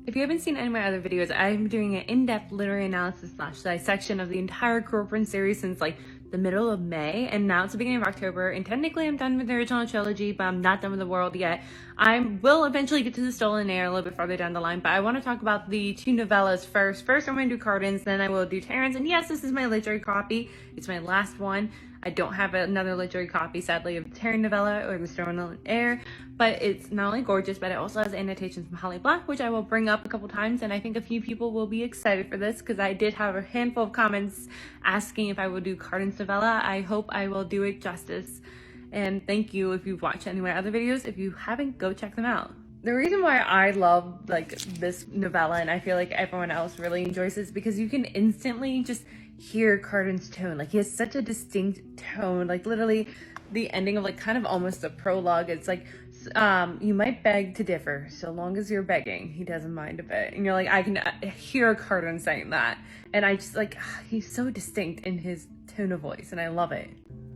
If you haven't seen any of my other videos, I'm doing an in-depth literary analysis / dissection of the entire Corcoran series since like the middle of May, and now it's the beginning of October, and technically I'm done with the original trilogy, but I'm not done with the world yet. I will eventually get to the Stolen Heir a little bit farther down the line, but I want to talk about the two novellas first. First, I'm going to do Cardan's, then I will do Terrence, and yes, this is my literary copy. It's my last one. I don't have another literary copy, sadly, of the Terran novella or the Stolen Heir, but it's not only gorgeous, but it also has annotations from Holly Black, which I will bring up a couple times, and I think a few people will be excited for this because I did have a handful of comments asking if I would do Cardan's novella. I hope I will do it justice, and thank you if you've watched any of my other videos. If you haven't, go check them out. The reason why I love like this novella, and I feel like everyone else really enjoys this, because you can instantly just hear Cardan's tone. Like, he has such a distinct tone. Like, literally the ending of like kind of almost a prologue, it's like, you might beg to differ so long as you're begging, he doesn't mind a bit. And you're like, I can hear Cardan saying that, and I just like, he's so distinct in his tone of voice, and I love it.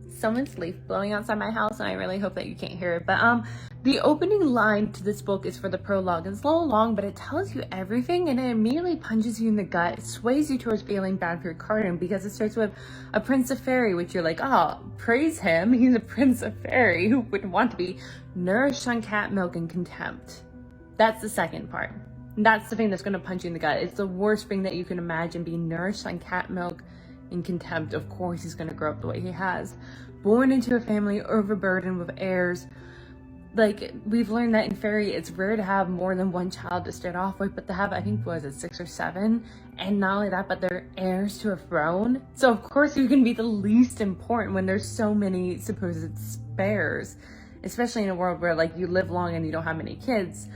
Someone's leaf blowing outside my house, and I really hope that you can't hear it, but the opening line to this book is for the prologue. It's a little long, but it tells you everything, and it immediately punches you in the gut. It sways you towards feeling bad for Cardan, because it starts with a prince of fairy, which you're like, oh, praise him, he's a prince of fairy. Who wouldn't want to be nourished on cat milk and contempt? That's the second part. That's the thing that's going to punch you in the gut. It's the worst thing that you can imagine, being nourished on cat milk in contempt. Of course he's going to grow up the way he has. Born into a family overburdened with heirs. Like, we've learned that in fairy, it's rare to have more than one child to start off with, but to have, I think, was it 6 or 7? And not only that, but they're heirs to a throne. So of course you can be the least important when there's so many supposed spares, especially in a world where like you live long and you don't have many kids.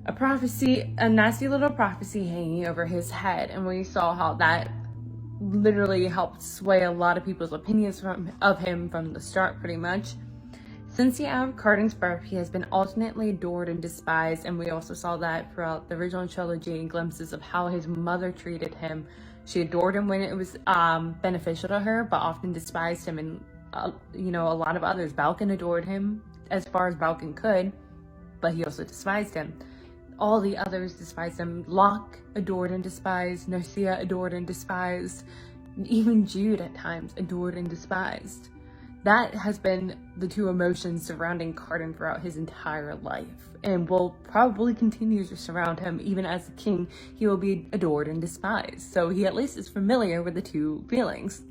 A prophecy, a nasty little prophecy hanging over his head, and we saw how that literally helped sway a lot of people's opinions of him from the start, pretty much. Since the hour of Cardan's birth, he has been alternately adored and despised, and we also saw that throughout the original trilogy in glimpses of how his mother treated him. She adored him when it was beneficial to her, but often despised him, and you know, a lot of others. Balkan adored him as far as Balkan could, but he also despised him. All the others despised him. Locke adored and despised. Narcia adored and despised. Even Jude at times adored and despised. That has been the two emotions surrounding Cardan throughout his entire life, and will probably continue to surround him. Even as a king, he will be adored and despised. So he at least is familiar with the two feelings.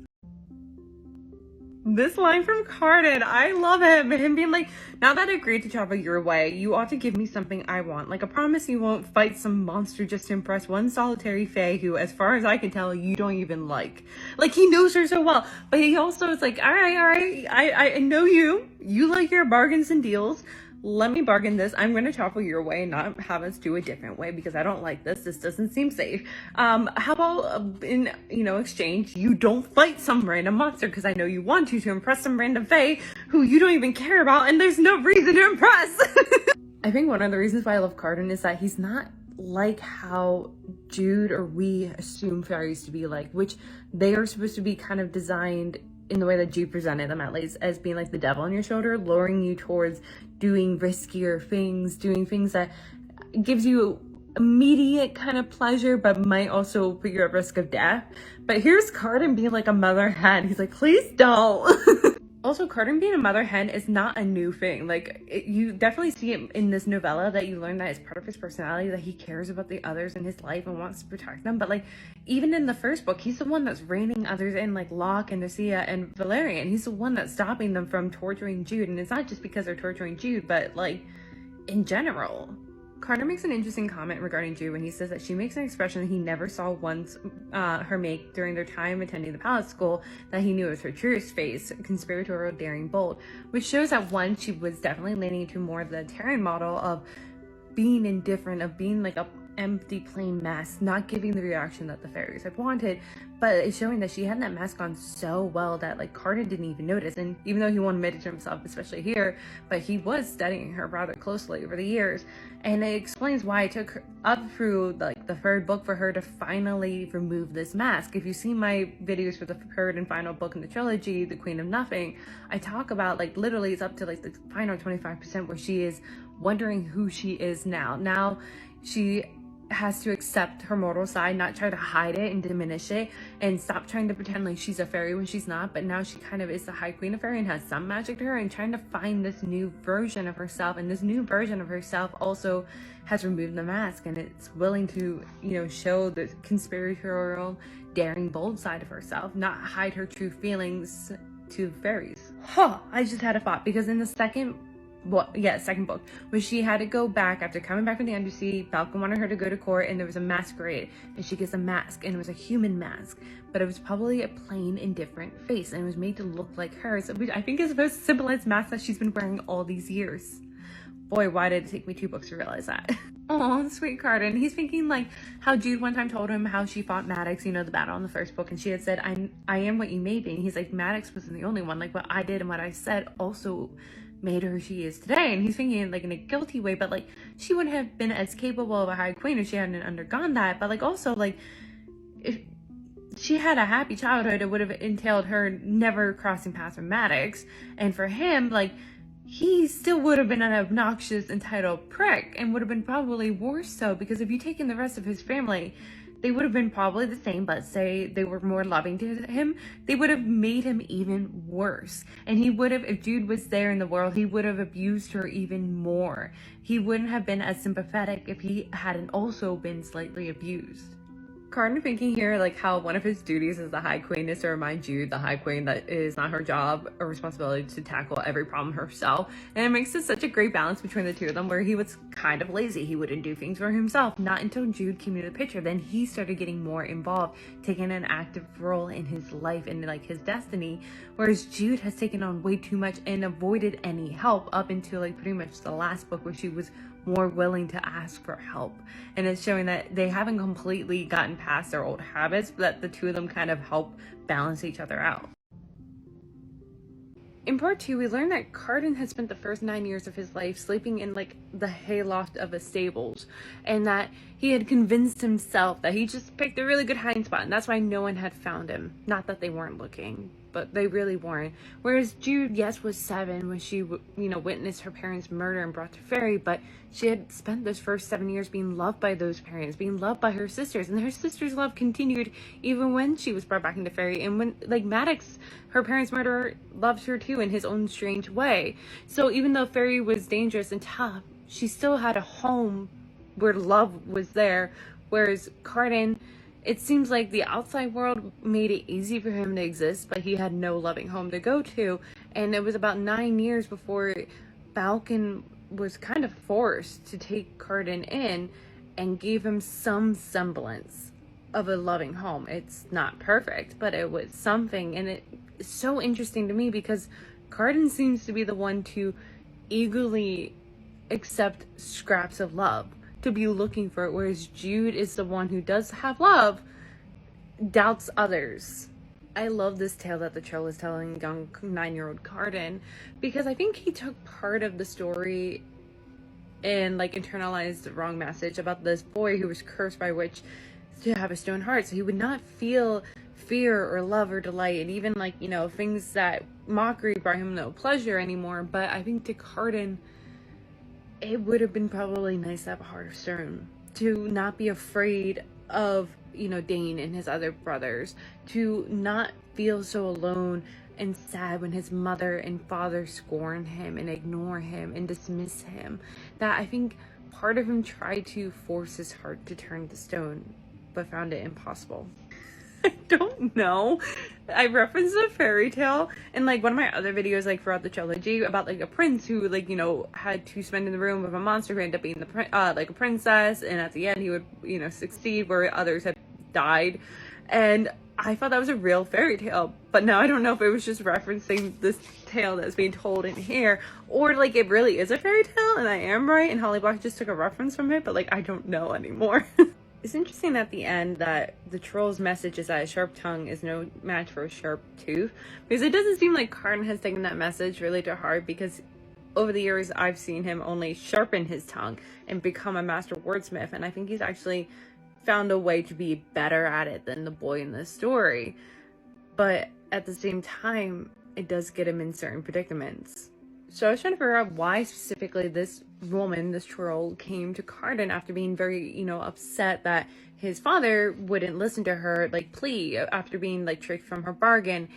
This line from Cardan, I love him. Him being like, now that I agreed to travel your way, you ought to give me something I want. Like a promise you won't fight some monster just to impress one solitary fae who, as far as I can tell, you don't even like. Like, he knows her so well. But he also is like, all right, I know you. You like your bargains and deals. Let me bargain this. I'm going to travel your way and not have us do a different way, because I don't like this. This doesn't seem safe. How about in, exchange, you don't fight some random monster, because I know you want to impress some random fae who you don't even care about, and there's no reason to impress. I think one of the reasons why I love Cardan is that he's not like how Jude or we assume fairies to be like, which they are supposed to be kind of designed in the way that Jude presented them, at least, as being like the devil on your shoulder, luring you towards doing riskier things, doing things that gives you immediate kind of pleasure, but might also put you at risk of death. But here's Cardan being like a mother hen. He's like, please don't. Also, Cardan being a mother hen is not a new thing. Like, you definitely see it in this novella, that you learn that it's part of his personality, that he cares about the others in his life and wants to protect them. But like, even in the first book, he's the one that's reining others in, like Locke and Narcia and Valerian. He's the one that's stopping them from torturing Jude. And it's not just because they're torturing Jude, but like, in general. Cardan makes an interesting comment regarding Jude when he says that she makes an expression that he never saw once her make during their time attending the palace school, that he knew was her truest face, conspiratorial, daring, bold, which shows that one, she was definitely leaning to more of the Terran model of being indifferent, of being like a empty plain mask, not giving the reaction that the fairies had wanted, but it's showing that she had that mask on so well that like Cardan didn't even notice. And even though he won't admit it to himself, especially here, but he was studying her rather closely over the years, and it explains why it took her up through like the third book for her to finally remove this mask. If you see my videos for the third and final book in the trilogy, The Queen of Nothing, I talk about like literally it's up to like the final 25% where she is wondering who she is now. Now she has to accept her mortal side, not try to hide it and diminish it, and stop trying to pretend like she's a fairy when she's not. But now she kind of is the High Queen of Fairy and has some magic to her, and trying to find this new version of herself. And this new version of herself also has removed the mask, and it's willing to, you know, show the conspiratorial, daring, bold side of herself, not hide her true feelings to fairies. I just had a thought, because in the second book, where she had to go back after coming back from the Undersea, Falcon wanted her to go to court, and there was a masquerade, and she gets a mask, and it was a human mask, but it was probably a plain and different face, and it was made to look like hers, which I think is the most simplest mask that she's been wearing all these years. Boy, why did it take me 2 books to realize that? Oh, sweet Cardan. He's thinking like how Jude one time told him how she fought Maddox, you know, the battle in the first book, and she had said, I am what you made me. And he's like, Maddox wasn't the only one. Like, what I did and what I said also made her who she is today. And he's thinking like in a guilty way, but like she wouldn't have been as capable of a High Queen if she hadn't undergone that. But like also, like, if she had a happy childhood, it would have entailed her never crossing paths with Maddox. And for him, like, he still would have been an obnoxious, entitled prick, and would have been probably worse so, because if you take in the rest of his family, they would have been probably the same, but say they were more loving to him, they would have made him even worse. And he would have, if Jude was there in the world, he would have abused her even more. He wouldn't have been as sympathetic if he hadn't also been slightly abused. Cardan thinking here like how one of his duties as the High Queen is to remind Jude, the High Queen, that it is not her job or responsibility to tackle every problem herself. And it makes it such a great balance between the two of them, where he was kind of lazy. He wouldn't do things for himself. Not until Jude came into the picture. Then he started getting more involved, taking an active role in his life and like his destiny. Whereas Jude has taken on way too much and avoided any help up until like pretty much the last book, where she was more willing to ask for help. And it's showing that they haven't completely gotten past their old habits, but that the two of them kind of help balance each other out. In part 2, we learn that Cardan had spent the first 9 years of his life sleeping in like the hayloft of a stables, and that he had convinced himself that he just picked a really good hiding spot, and that's why no one had found him. Not that they weren't looking, but they really weren't. Whereas Jude, yes, was 7 when she, you know, witnessed her parents' murder and brought to Fairy, but she had spent those first 7 years being loved by those parents, being loved by her sisters, and her sisters' love continued even when she was brought back into Fairy. And when, like, Maddox, her parents' murderer, loved her too in his own strange way. So even though Fairy was dangerous and tough, she still had a home where love was there. Whereas Cardan, it seems like the outside world made it easy for him to exist, but he had no loving home to go to. And it was about 9 years before Falcon was kind of forced to take Cardan in and gave him some semblance of a loving home. It's not perfect, but it was something. And it's so interesting to me because Cardan seems to be the one to eagerly accept scraps of love, to be looking for it, whereas Jude is the one who does have love, doubts others. I love this tale that the troll is telling young 9-year-old Cardan, because I think he took part of the story and like internalized the wrong message about this boy who was cursed by a witch to have a stone heart, so he would not feel fear or love or delight, and even like, you know, things that mockery brought him no pleasure anymore. But I think to Cardan, it would have been probably nice to have a heart of stone, to not be afraid of, you know, Dane and his other brothers, to not feel so alone and sad when his mother and father scorn him and ignore him and dismiss him. That I think part of him tried to force his heart to turn to stone, but found it impossible. I don't know. I referenced a fairy tale in like one of my other videos, like throughout the trilogy, about like a prince who, like, you know, had to spend in the room with a monster who ended up being the like a princess, and at the end he would, you know, succeed where others had died. And I thought that was a real fairy tale, but now I don't know if it was just referencing this tale that's being told in here, or like it really is a fairy tale and I am right and Holly Black just took a reference from it, but like I don't know anymore. It's interesting at the end that the troll's message is that a sharp tongue is no match for a sharp tooth, because it doesn't seem like Cardan has taken that message really to heart, because over the years I've seen him only sharpen his tongue and become a master wordsmith, and I think he's actually found a way to be better at it than the boy in the story. But at the same time, it does get him in certain predicaments. So I was trying to figure out why specifically this woman, this troll, came to Cardan after being very, upset that his father wouldn't listen to her, like, plea after being, like, tricked from her bargain.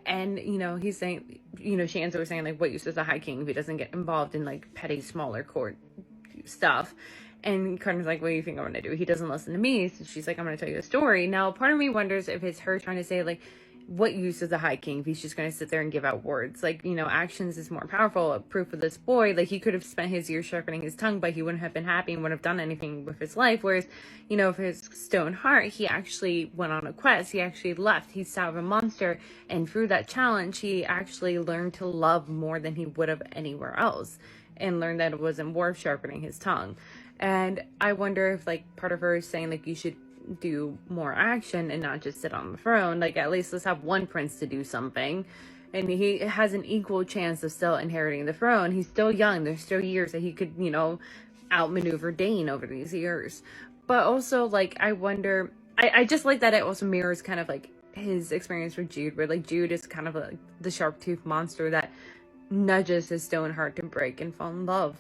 And, he's saying, Shanzo was saying, like, what use is a High King if he doesn't get involved in, like, petty, smaller court stuff? And Cardan's like, what do you think I'm going to do? He doesn't listen to me. So she's like, I'm going to tell you a story. Now, part of me wonders if it's her trying to say, like, what use is a High King if he's just going to sit there and give out words? Like, actions is more powerful. Proof of this boy, like, he could have spent his years sharpening his tongue, but he wouldn't have been happy and wouldn't have done anything with his life. Whereas, for his stone heart, he actually went on a quest. He actually left. He saw a monster. And through that challenge, he actually learned to love more than he would have anywhere else. And learned that it wasn't worth sharpening his tongue. And I wonder if, like, part of her is saying, like, you should do more action and not just sit on the throne. Like, at least let's have one prince to do something. And he has an equal chance of still inheriting the throne. He's still young. There's still years that he could, outmaneuver Dane over these years. But also, like, I wonder... I just like that it also mirrors kind of, like, his experience with Jude, where, like, Jude is kind of like the sharp-toothed monster that nudges his stone heart to break and fall in love.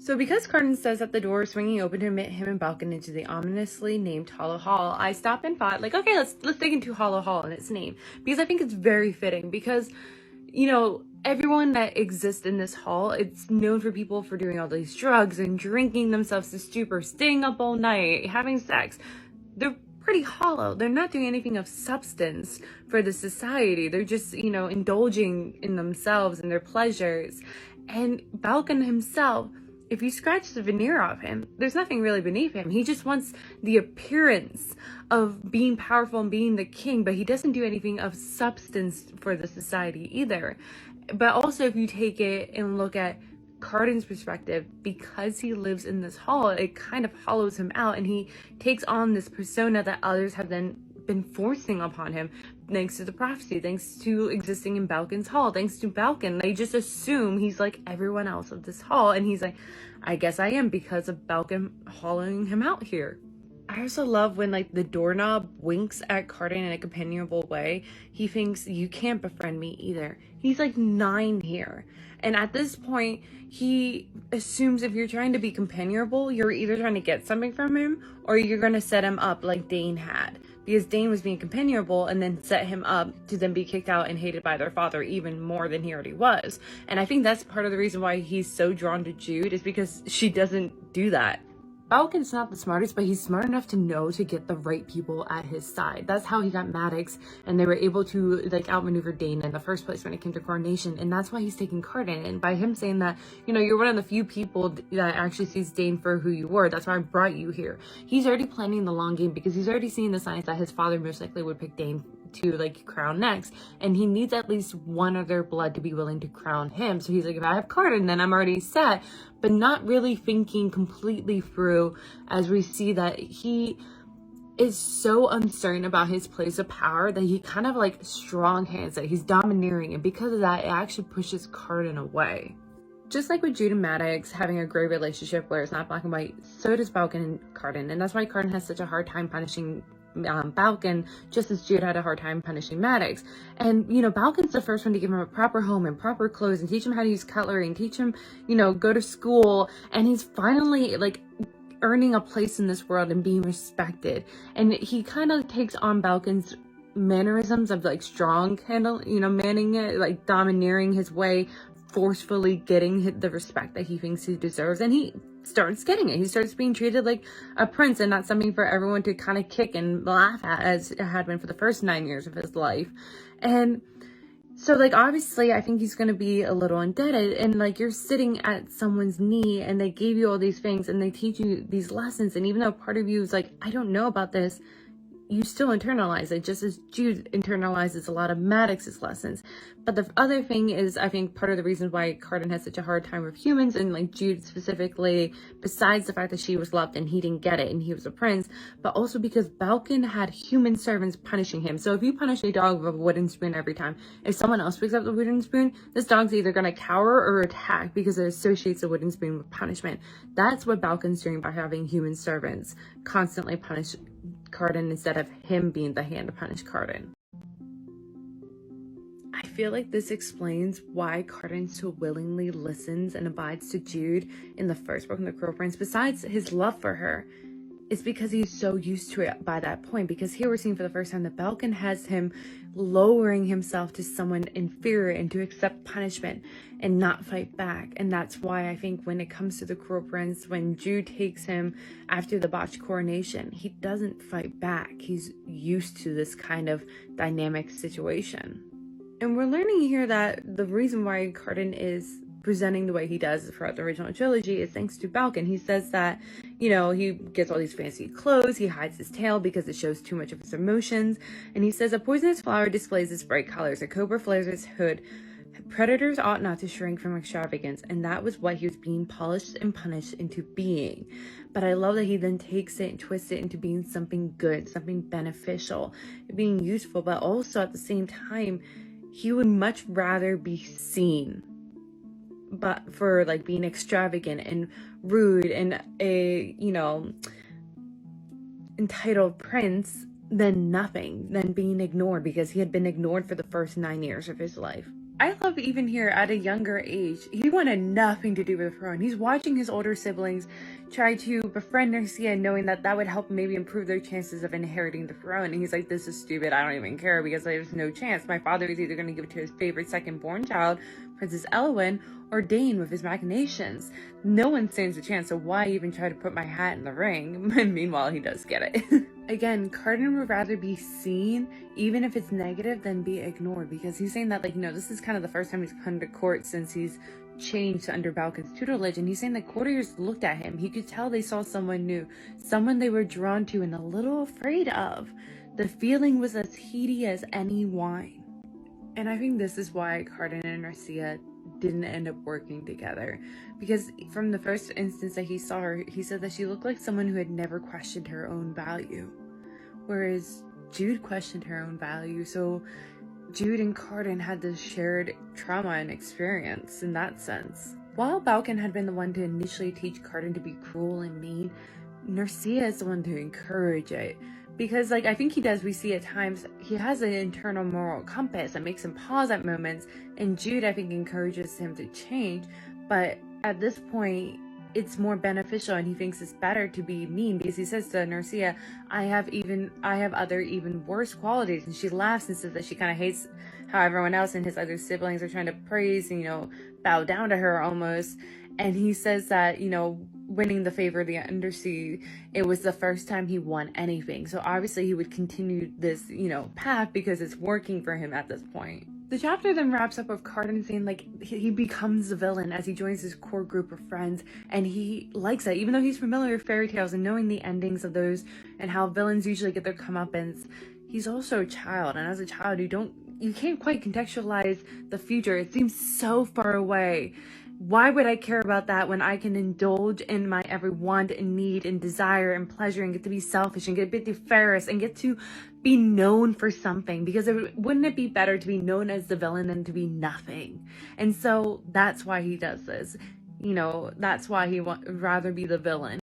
So because Cardan says that the door is swinging open to admit him and Balkan into the ominously named Hollow Hall, I stopped and thought, like, okay, let's dig into Hollow Hall and its name. Because I think it's very fitting. Because, everyone that exists in this hall, it's known for people for doing all these drugs and drinking themselves to stupor, staying up all night, having sex. They're pretty hollow. They're not doing anything of substance for the society. They're just, indulging in themselves and their pleasures. And Balkan himself, if you scratch the veneer off him, there's nothing really beneath him. He just wants the appearance of being powerful and being the king, but he doesn't do anything of substance for the society either. But also, if you take it and look at Cardan's perspective, because he lives in this hall, it kind of hollows him out, and he takes on this persona that others have then been forcing upon him, thanks to the prophecy, thanks to existing in Balkan's hall, thanks to Balkan. They just assume he's like everyone else of this hall, and he's like, I guess I am because of Balkan hollowing him out here. I also love when, like, the doorknob winks at Cardan in a companionable way. He thinks, you can't befriend me either. He's like 9 here. And at this point, he assumes if you're trying to be companionable, you're either trying to get something from him or you're going to set him up like Dane had. Because Dane was being companionable and then set him up to then be kicked out and hated by their father even more than he already was. And I think that's part of the reason why he's so drawn to Jude, is because she doesn't do that. Balkan's not the smartest, but he's smart enough to know to get the right people at his side. That's how he got Maddox, and they were able to, like, outmaneuver Dane in the first place when it came to coronation, and that's why he's taking Cardan. And by him saying that, you're one of the few people that actually sees Dane for who you were, that's why I brought you here. He's already planning the long game because he's already seen the signs that his father most likely would pick Dane to, like, crown next, and he needs at least one of their blood to be willing to crown him. So he's like, if I have Cardan, then I'm already set, but not really thinking completely through, as we see that he is so uncertain about his place of power that he kind of, like, strong hands it. He's domineering, and because of that, it actually pushes Cardan away. Just like with Jude and Maddox having a great relationship where it's not black and white, so does Balkan and Cardan, and that's why Cardan has such a hard time punishing Balkan, just as Jude had a hard time punishing Maddox. And, Balkan's the first one to give him a proper home and proper clothes and teach him how to use cutlery and teach him, go to school. And he's finally, like, earning a place in this world and being respected. And he kind of takes on Balkan's mannerisms of, like, strong handle, manning it, like, domineering his way, forcefully getting the respect that he thinks he deserves. And he starts getting it. He starts being treated like a prince and not something for everyone to kind of kick and laugh at, as it had been for the first 9 years of his life. And so, like, obviously, I think he's going to be a little indebted. And, like, you're sitting at someone's knee and they gave you all these things and they teach you these lessons. And even though part of you is like, I don't know about this, you still internalize it, just as Jude internalizes a lot of Maddox's lessons. But the other thing is, I think part of the reason why Cardan has such a hard time with humans, and, like, Jude specifically, besides the fact that she was loved and he didn't get it and he was a prince, but also because Balkan had human servants punishing him. So if you punish a dog with a wooden spoon every time, if someone else picks up the wooden spoon, this dog's either going to cower or attack because it associates the wooden spoon with punishment. That's what Balkan's doing by having human servants constantly punish Cardan instead of him being the hand to punish Cardan. I I feel like this explains why Cardan so willingly listens and abides to Jude in the first book in the Cruel Prince, besides his love for her. It's because he's so used to it by that point, because here we're seeing for the first time that Balkan has him lowering himself to someone inferior and to accept punishment and not fight back. And that's why I think when it comes to the Cruel Prince, when Jude takes him after the botched coronation, he doesn't fight back. He's used to this kind of dynamic situation. And we're learning here that the reason why Cardan is presenting the way he does throughout the original trilogy is thanks to Balkan. He says that, you know, he gets all these fancy clothes, he hides his tail because it shows too much of his emotions, and he says a poisonous flower displays its bright colors, a cobra flares its hood. Predators ought not to shrink from extravagance, and that was what he was being polished and punished into being. But I love that he then takes it and twists it into being something good, something beneficial, being useful, but also at the same time, he would much rather be seen but for like being extravagant and rude and a, you know, entitled prince than nothing, than being ignored, because he had been ignored for the first 9 years of his life. I love even here at a younger age, he wanted nothing to do with the throne. He's watching his older siblings try to befriend Narcia, knowing that that would help maybe improve their chances of inheriting the throne. And he's like, this is stupid. I don't even care because there's no chance. My father is either going to give it to his favorite second-born child, Princess Elwyn, or Dane with his machinations. No one stands a chance, so why even try to put my hat in the ring? Meanwhile, he does get it. Again, Cardan would rather be seen, even if it's negative, than be ignored, because he's saying that, like, you know, this is kind of the first time he's come to court since he's changed under Balkan's tutelage, and he's saying that courtiers looked at him. He could tell they saw someone new, someone they were drawn to and a little afraid of. The feeling was as heady as any wine. And I think this is why Cardan and Narcia didn't end up working together, because from the first instance that he saw her, he said that she looked like someone who had never questioned her own value, whereas Jude questioned her own value. So Jude and Cardan had this shared trauma and experience in that sense. While Balkan had been the one to initially teach Cardan to be cruel and mean, Narcia is the one to encourage it. Because, like, I think he does, we see at times, he has an internal moral compass that makes him pause at moments, and Jude, I think, encourages him to change, but at this point, it's more beneficial, and he thinks it's better to be mean, because he says to Narcia, I have other even worse qualities, and she laughs and says that she kind of hates how everyone else and his other siblings are trying to praise and, you know, bow down to her almost. And he says that, you know, winning the favor of the Undersea, it was the first time he won anything. So obviously he would continue this, you know, path because it's working for him at this point. The chapter then wraps up with Cardan saying, like, he becomes the villain as he joins his core group of friends, and he likes that, even though he's familiar with fairy tales and knowing the endings of those and how villains usually get their comeuppance. He's also a child, and as a child, you can't quite contextualize the future. It seems so far away. Why would I care about that when I can indulge in my every want and need and desire and pleasure and get to be selfish and get a bit nefarious and get to be known for something? Because wouldn't it be better to be known as the villain than to be nothing? And so that's why he does this. You know, that's why he would rather be the villain.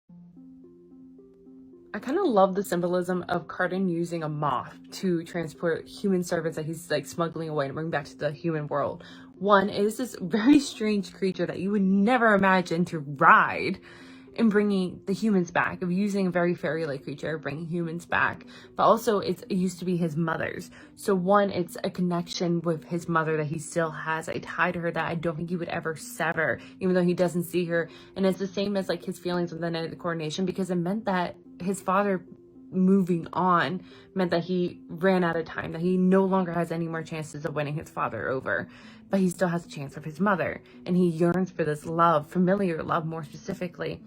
I kind of love the symbolism of Cardan using a moth to transport human servants that he's like smuggling away to bring back to the human world. One, it is this very strange creature that you would never imagine to ride in bringing the humans back, of using a very fairy-like creature, bringing humans back. But also it used to be his mother's. So one, it's a connection with his mother that he still has, a tie to her that I don't think he would ever sever, even though he doesn't see her. And it's the same as like his feelings with the night of the coronation, because it meant that his father moving on meant that he ran out of time, that he no longer has any more chances of winning his father over, but he still has a chance of his mother, and he yearns for this love, familiar love more specifically.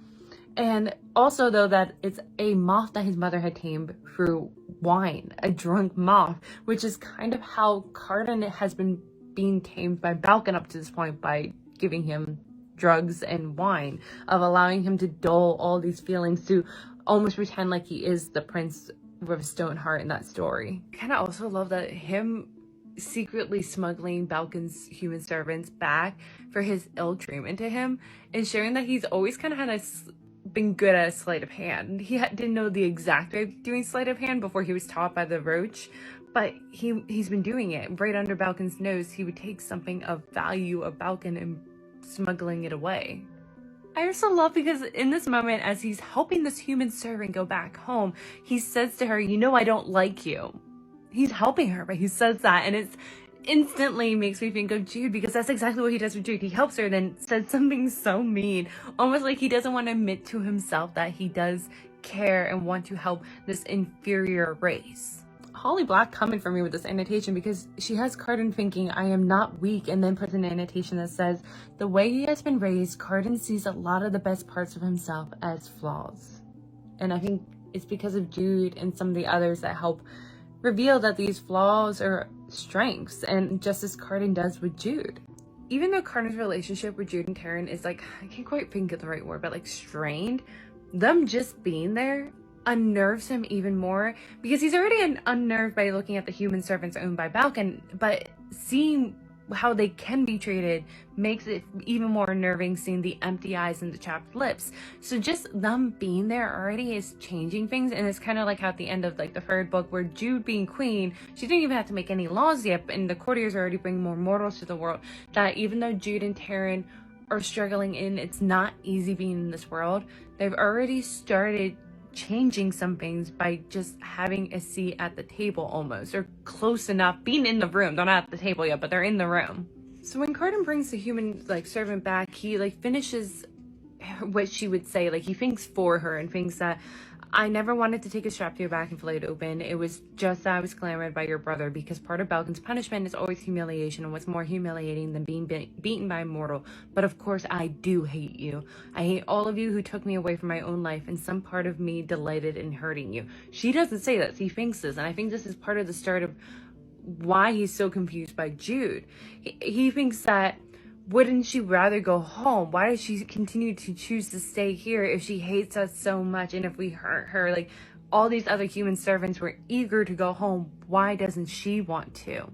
And also, though, that it's a moth that his mother had tamed through wine, a drunk moth, which is kind of how Cardan has been being tamed by Balkan up to this point, by giving him drugs and wine, of allowing him to dull all these feelings, to almost pretend like he is the prince with a stone heart in that story. I kind of also love that him secretly smuggling Balkan's human servants back for his ill treatment to him, and showing that he's always kind of had been good at a sleight of hand. He didn't know the exact way of doing sleight of hand before he was taught by the roach, But he's been doing it right under Balkan's nose. He would take something of value of Balkan and smuggling it away. I also love because in this moment, as he's helping this human servant go back home, he says to her, "You know, I don't like you." He's helping her, but he says that, and it's instantly makes me think of Jude, because that's exactly what he does with Jude. He helps her, then says something so mean, almost like he doesn't want to admit to himself that he does care and want to help this inferior race. Holly Black coming for me with this annotation because she has Cardan thinking, "I am not weak," and then puts an annotation that says, "The way he has been raised, Cardan sees a lot of the best parts of himself as flaws." And I think it's because of Jude and some of the others that help reveal that these flaws are strengths, and just as Cardan does with Jude. Even though Cardan's relationship with Jude and Taryn is like, I can't quite think of the right word, but like strained, them just being there unnerves him even more, because he's already unnerved by looking at the human servants owned by Balkan, but seeing how they can be treated makes it even more unnerving, seeing the empty eyes and the chapped lips. So just them being there already is changing things, and it's kind of like how at the end of like the third book, where Jude being queen, she didn't even have to make any laws yet, and the courtiers are already bringing more mortals to the world, that even though Jude and Taryn are struggling in, it's not easy being in this world, they've already started changing some things by just having a seat at the table, almost, or close enough, being in the room. They're not at the table yet, but they're in the room. So when Cardan brings the human like servant back, he like finishes what she would say, like he thinks for her and thinks that, "I never wanted to take a strap to your back and flay it open. It was just that I was clamored by your brother, because part of Balkan's punishment is always humiliation, and what's more humiliating than being beaten by a mortal. But of course I do hate you. I hate all of you who took me away from my own life, and some part of me delighted in hurting you." She doesn't say this, he thinks this, and I think this is part of the start of why he's so confused by Jude. He thinks that, wouldn't she rather go home? Why does she continue to choose to stay here if she hates us so much, and if we hurt her? Like, all these other human servants were eager to go home. Why doesn't she want to?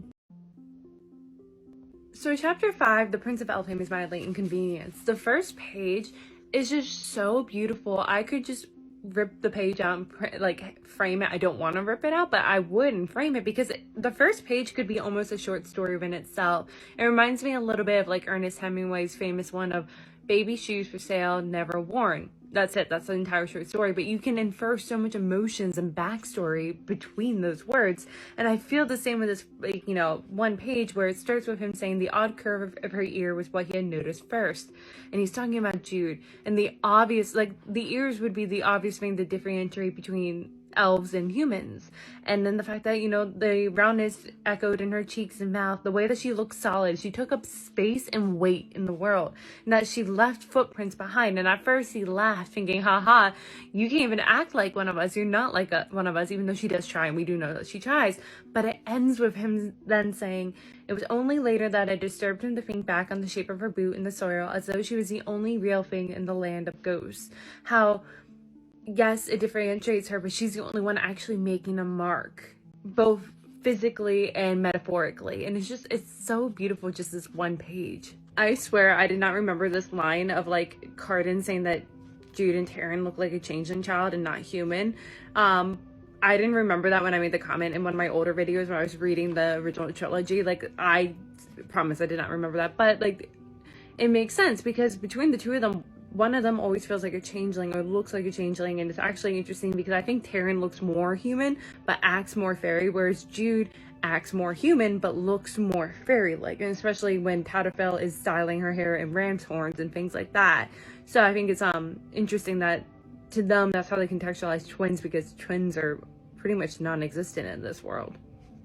So chapter 5, The Prince of Elfhame is My Late Inconvenience. The first page is just so beautiful. I could just rip the page out and like frame it. I don't want to rip it out, but I would and frame it, because the first page could be almost a short story within itself. It reminds me a little bit of like Ernest Hemingway's famous one of "Baby shoes for sale, never worn." That's it. That's the entire short story. But you can infer so much emotions and backstory between those words. And I feel the same with this, like, you know, one page where it starts with him saying the odd curve of her ear was what he had noticed first. And he's talking about Jude. And the obvious, like, the ears would be the obvious thing to differentiate between elves and humans. And then the fact that, you know, the roundness echoed in her cheeks and mouth, the way that she looked solid, she took up space and weight in the world, and that she left footprints behind. And at first he laughed, thinking, haha, you can't even act like one of us, you're not like one of us, even though she does try, and we do know that she tries. But it ends with him then saying, "It was only later that it disturbed him to think back on the shape of her boot in the soil, as though she was the only real thing in the land of ghosts." How, yes, it differentiates her, but she's the only one actually making a mark, both physically and metaphorically. And it's so beautiful, just this one page. I swear I did not remember this line of like Cardan saying that Jude and Taryn look like a changeling child and not human. I didn't remember that when I made the comment in one of my older videos when I was reading the original trilogy. Like, I promise I did not remember that, but like, it makes sense, because between the two of them, one of them always feels like a changeling or looks like a changeling. And it's actually interesting because I think Taryn looks more human but acts more fairy, whereas Jude acts more human but looks more fairy-like, and especially when Tadafel is styling her hair in ram's horns and things like that. So I think it's interesting that to them that's how they contextualize twins, because twins are pretty much non-existent in this world.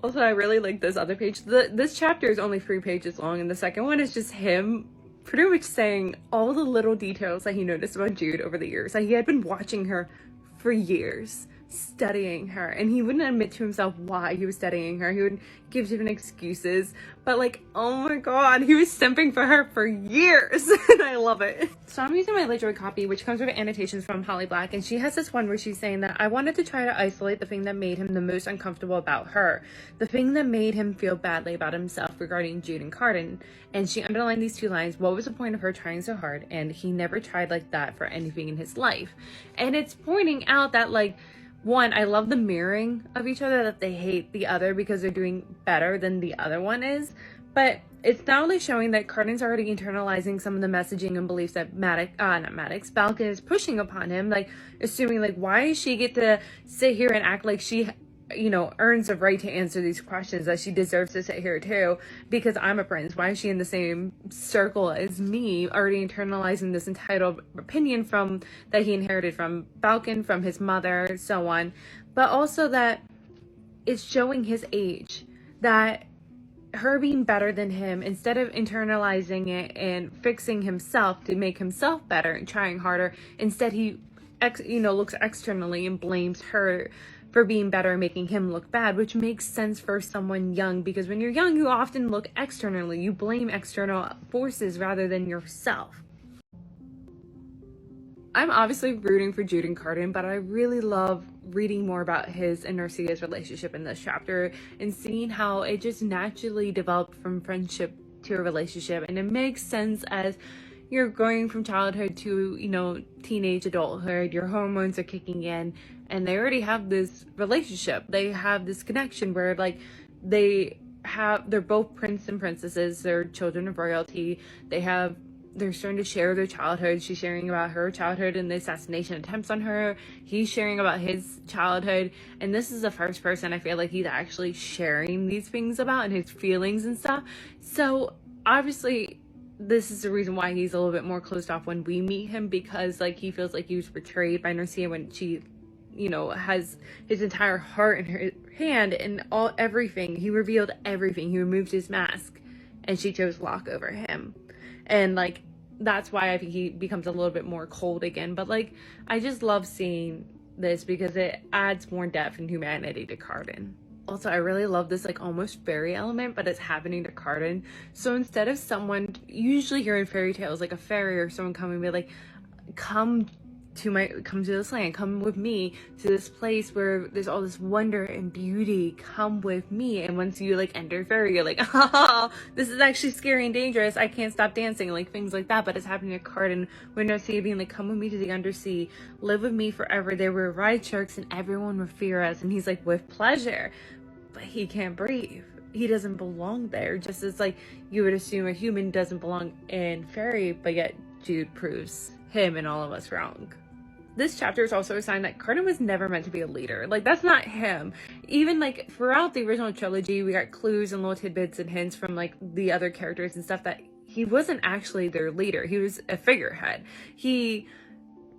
Also, I really like this other page. This chapter is only 3 pages long, and the second one is just him pretty much saying all the little details that he noticed about Jude over the years. Like, he had been watching her for years, studying her, and he wouldn't admit to himself why he was studying her. He would give different excuses, but like, oh my god, he was simping for her for years. And I love it. So I'm using my Literary copy, which comes with annotations from Holly Black, and she has this one where she's saying that I wanted to try to isolate the thing that made him the most uncomfortable about her, the thing that made him feel badly about himself regarding Jude and Cardan. And she underlined these 2 lines: what was the point of her trying so hard, and he never tried like that for anything in his life. And it's pointing out that, like, one, I love the mirroring of each other, that they hate the other because they're doing better than the other one is. But it's not only showing that Cardan's already internalizing some of the messaging and beliefs that Balkan is pushing upon him, like assuming like, why does she get to sit here and act like she, you know, earns the right to answer these questions, that she deserves to sit here too because I'm a prince? Why is she in the same circle as me, already internalizing this entitled opinion from that he inherited from Balkan, from his mother, so on. But also that it's showing his age, that her being better than him, instead of internalizing it and fixing himself to make himself better and trying harder, instead he looks externally and blames her for being better and making him look bad, which makes sense for someone young, because when you're young, you often look externally. You blame external forces rather than yourself. I'm obviously rooting for Jude and Cardan, but I really love reading more about his and Narcia's relationship in this chapter and seeing how it just naturally developed from friendship to a relationship. And it makes sense as you're going from childhood to, you know, teenage adulthood, your hormones are kicking in, and they already have this relationship. They have this connection where like they're both prince and princesses, they're children of royalty. They're starting to share their childhood. She's sharing about her childhood and the assassination attempts on her. He's sharing about his childhood. And this is the first person I feel like he's actually sharing these things about and his feelings and stuff. So obviously this is the reason why he's a little bit more closed off when we meet him, because like he feels like he was betrayed by Narcia when she, you know, has his entire heart in her hand and everything. He revealed everything. He removed his mask and she chose Locke over him. And like that's why I think he becomes a little bit more cold again. But like I just love seeing this because it adds more depth and humanity to Cardan. Also, I really love this like almost fairy element, but it's happening to Cardan. So instead of someone, usually here in fairy tales, like a fairy or someone coming and be like, come to this land, come with me to this place where there's all this wonder and beauty, come with me. And once you like enter fairy, you're like, oh, this is actually scary and dangerous, I can't stop dancing, like things like that. But it's happening to Cardan when Narcia being like, come with me to the undersea, live with me forever, there were ride sharks and everyone would fear us. And he's like, with pleasure. But he can't breathe, he doesn't belong there, just as like you would assume a human doesn't belong in fairy. But yet Jude proves him and all of us wrong. This chapter is also a sign that Cardan was never meant to be a leader. Like, that's not him. Even like throughout the original trilogy, we got clues and little tidbits and hints from like the other characters and stuff that he wasn't actually their leader. He was a figurehead. He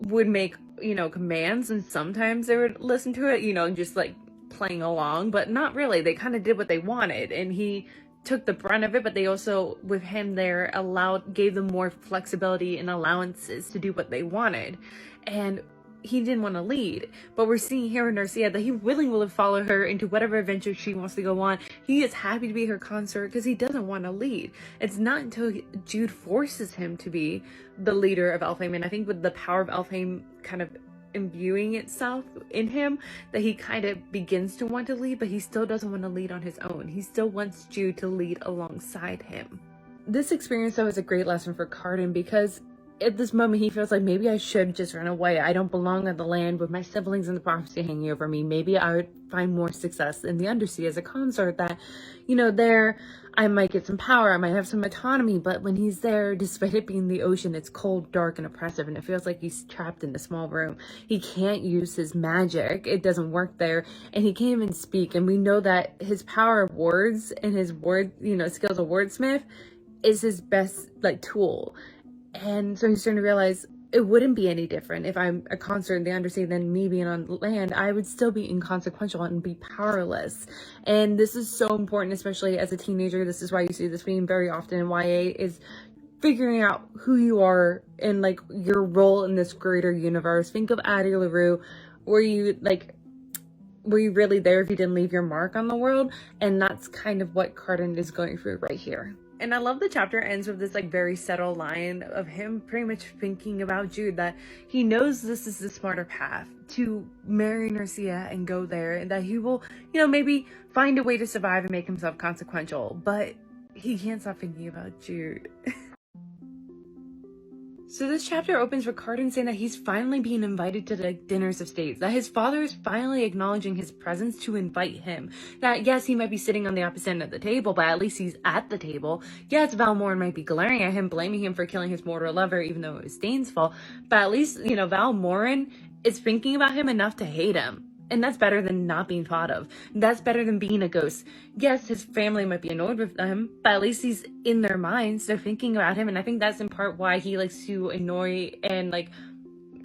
would make, you know, commands, and sometimes they would listen to it, you know, just like playing along, but not really. They kind of did what they wanted, and he took the brunt of it. But they also, with him there, gave them more flexibility and allowances to do what they wanted. And he didn't want to lead. But we're seeing here in Narcia that he willingly will follow her into whatever adventure she wants to go on. He is happy to be her consort because he doesn't want to lead. It's not until Jude forces him to be the leader of Elfhame, and I think with the power of Elfhame kind of imbuing itself in him, that he kind of begins to want to lead. But he still doesn't want to lead on his own. He still wants Jude to lead alongside him. This experience though is a great lesson for Cardan, because at this moment he feels like, maybe I should just run away. I don't belong on the land with my siblings and the prophecy hanging over me. Maybe I would find more success in the undersea as a consort, that, you know, there I might get some power, I might have some autonomy. But when he's there, despite it being the ocean, it's cold, dark, and oppressive, and it feels like he's trapped in a small room. He can't use his magic, it doesn't work there, and he can't even speak. And we know that his power of words and his skills of wordsmith is his best like tool. And so he's starting to realize it wouldn't be any different if I'm a consort in the undersea than me being on land. I would still be inconsequential and be powerless. And this is so important, especially as a teenager. This is why you see this being very often in YA, is figuring out who you are and like your role in this greater universe. Think of Addie LaRue. Were you really there if you didn't leave your mark on the world? And that's kind of what Cardan is going through right here. And I love the chapter ends with this like very subtle line of him pretty much thinking about Jude, that he knows this is the smarter path to marry Narcia and go there, and that he will, you know, maybe find a way to survive and make himself consequential, but he can't stop thinking about Jude. So this chapter opens with Cardan saying that he's finally being invited to the dinners of states, that his father is finally acknowledging his presence to invite him. That yes, he might be sitting on the opposite end of the table, but at least he's at the table. Yes, Valmorin might be glaring at him, blaming him for killing his mortal lover, even though it was Dane's fault. But at least, Valmorin is thinking about him enough to hate him. And that's better than not being thought of. That's better than being a ghost. Yes, his family might be annoyed with him, but at least he's in their minds. They're thinking about him. And I think that's in part why he likes to annoy and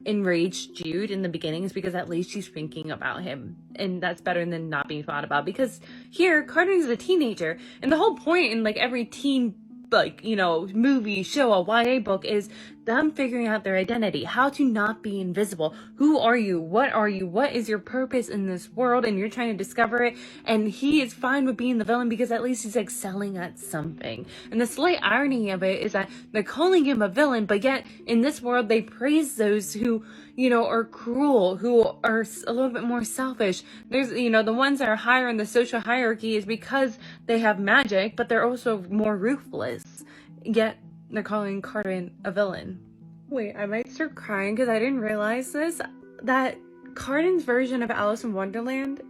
enrage Jude in the beginning, is because at least she's thinking about him. And that's better than not being thought about. Because here, Cardan is a teenager. And the whole point in every teen movie, show, a YA book is them figuring out their identity, how to not be invisible. Who are you? What are you? What is your purpose in this world? And you're trying to discover it. And he is fine with being the villain because at least he's excelling at something. And the slight irony of it is that they're calling him a villain, but yet in this world they praise those who are cruel, who are a little bit more selfish. There's, the ones that are higher in the social hierarchy is because they have magic, but they're also more ruthless. Yet they're calling Cardan a villain. Wait, I might start crying because I didn't realize this, that Cardan's version of Alice in Wonderland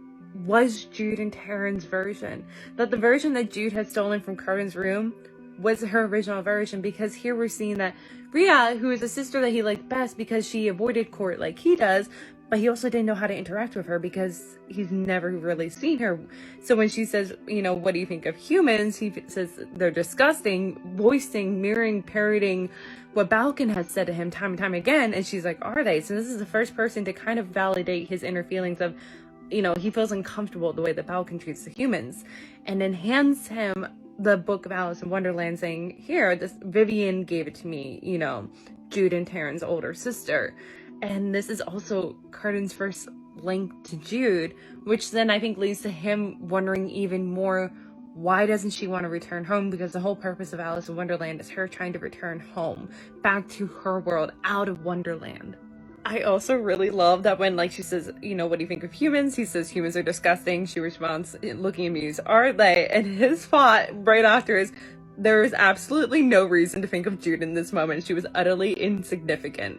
was Jude and Taryn's version. That the version that Jude had stolen from Cardan's room was her original version, because here we're seeing that Rhea, who is a sister that he liked best because she avoided court like he does, but he also didn't know how to interact with her because he's never really seen her. So when she says, what do you think of humans? He says they're disgusting, voicing, mirroring, parroting what Balkan has said to him time and time again. And she's like, are they? So this is the first person to kind of validate his inner feelings of, he feels uncomfortable the way that Balkan treats the humans, and then hands him the book of Alice in Wonderland saying, here, this Vivian gave it to me, Jude and Taryn's older sister. And this is also Cardan's first link to Jude, which then I think leads to him wondering even more, why doesn't she want to return home? Because the whole purpose of Alice in Wonderland is her trying to return home, back to her world, out of Wonderland. I also really love that when she says, what do you think of humans? He says humans are disgusting. She responds, looking amused, are they? And his thought right after is, there is absolutely no reason to think of Jude in this moment. She was utterly insignificant.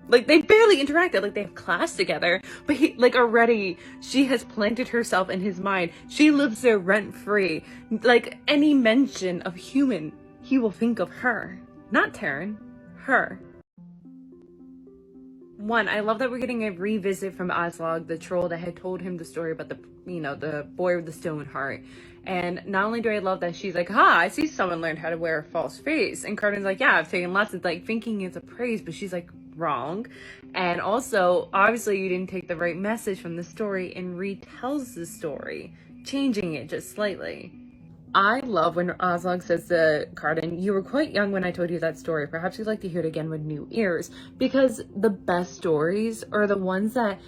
They barely interacted. They have class together, but already she has planted herself in his mind. She lives there rent free. Any mention of human, he will think of her, not Taryn, her. One, I love that we're getting a revisit from Aslog, the troll that had told him the story about the boy with the stone heart. And not only do I love that she's like, I see someone learned how to wear a false face. And Cardan's like, yeah, I've taken lessons, thinking it's a praise, but she's like, wrong. And also, obviously you didn't take the right message from the story, and retells the story, changing it just slightly. I love when Aslog says to Cardan, you were quite young when I told you that story. Perhaps you'd like to hear it again with new ears. Because the best stories are the ones that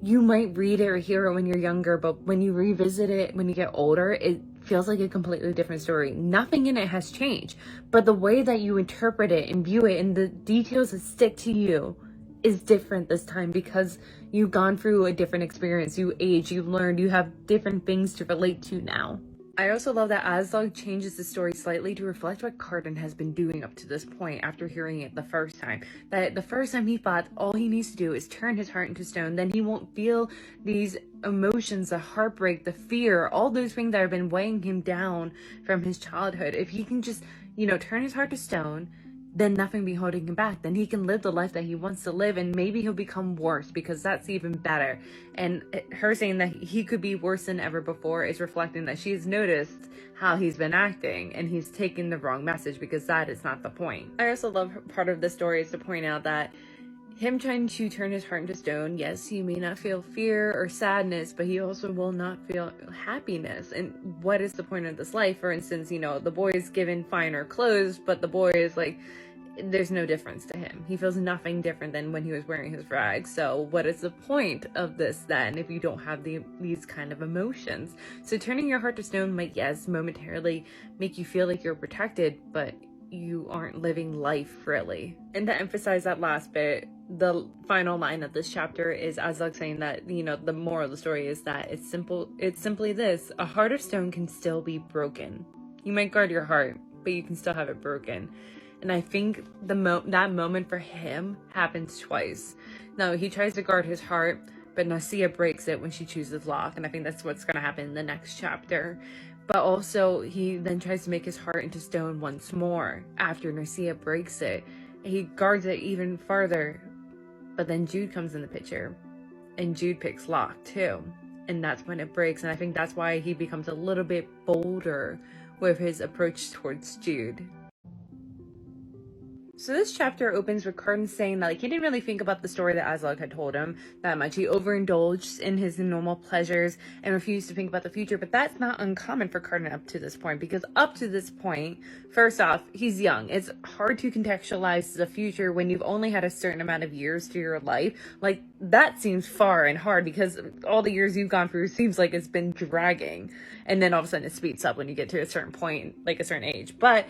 you might read it or hear it when you're younger, but when you revisit it when you get older, it feels like a completely different story. Nothing in it has changed, but the way that you interpret it and view it and the details that stick to you is different this time, because you've gone through a different experience. You age, you've learned, you have different things to relate to now. I also love that Aslog changes the story slightly to reflect what Cardan has been doing up to this point after hearing it the first time. That the first time he thought all he needs to do is turn his heart into stone, then he won't feel these emotions, the heartbreak, the fear, all those things that have been weighing him down from his childhood. If he can just, turn his heart to stone, then nothing be holding him back. Then he can live the life that he wants to live, and maybe he'll become worse, because that's even better. And her saying that he could be worse than ever before is reflecting that she's noticed how he's been acting, and he's taken the wrong message, because that is not the point. I also love part of the story is to point out that him trying to turn his heart into stone, yes, he may not feel fear or sadness, but he also will not feel happiness. And what is the point of this life? For instance, the boy is given finer clothes, but the boy is there's no difference to him. He feels nothing different than when he was wearing his rag. So what is the point of this then if you don't have these kind of emotions? So turning your heart to stone might, yes, momentarily make you feel like you're protected, but you aren't living life really. And to emphasize that last bit, the final line of this chapter is Aslog saying that, the moral of the story is that it's simply this: a heart of stone can still be broken. You might guard your heart, but you can still have it broken. And I think that moment for him happens twice. Now, he tries to guard his heart, but Nasia breaks it when she chooses Locke. And I think that's what's going to happen in the next chapter. But also, he then tries to make his heart into stone once more after Nasia breaks it. He guards it even farther. But then Jude comes in the picture. And Jude picks Locke too. And that's when it breaks. And I think that's why he becomes a little bit bolder with his approach towards Jude. So this chapter opens with Cardan saying that he didn't really think about the story that Aslog had told him that much. He overindulged in his normal pleasures and refused to think about the future. But that's not uncommon for Cardan up to this point, because up to this point, first off, he's young. It's hard to contextualize the future when you've only had a certain amount of years to your life. That seems far and hard, because all the years you've gone through seems like it's been dragging. And then all of a sudden it speeds up when you get to a certain point, a certain age. But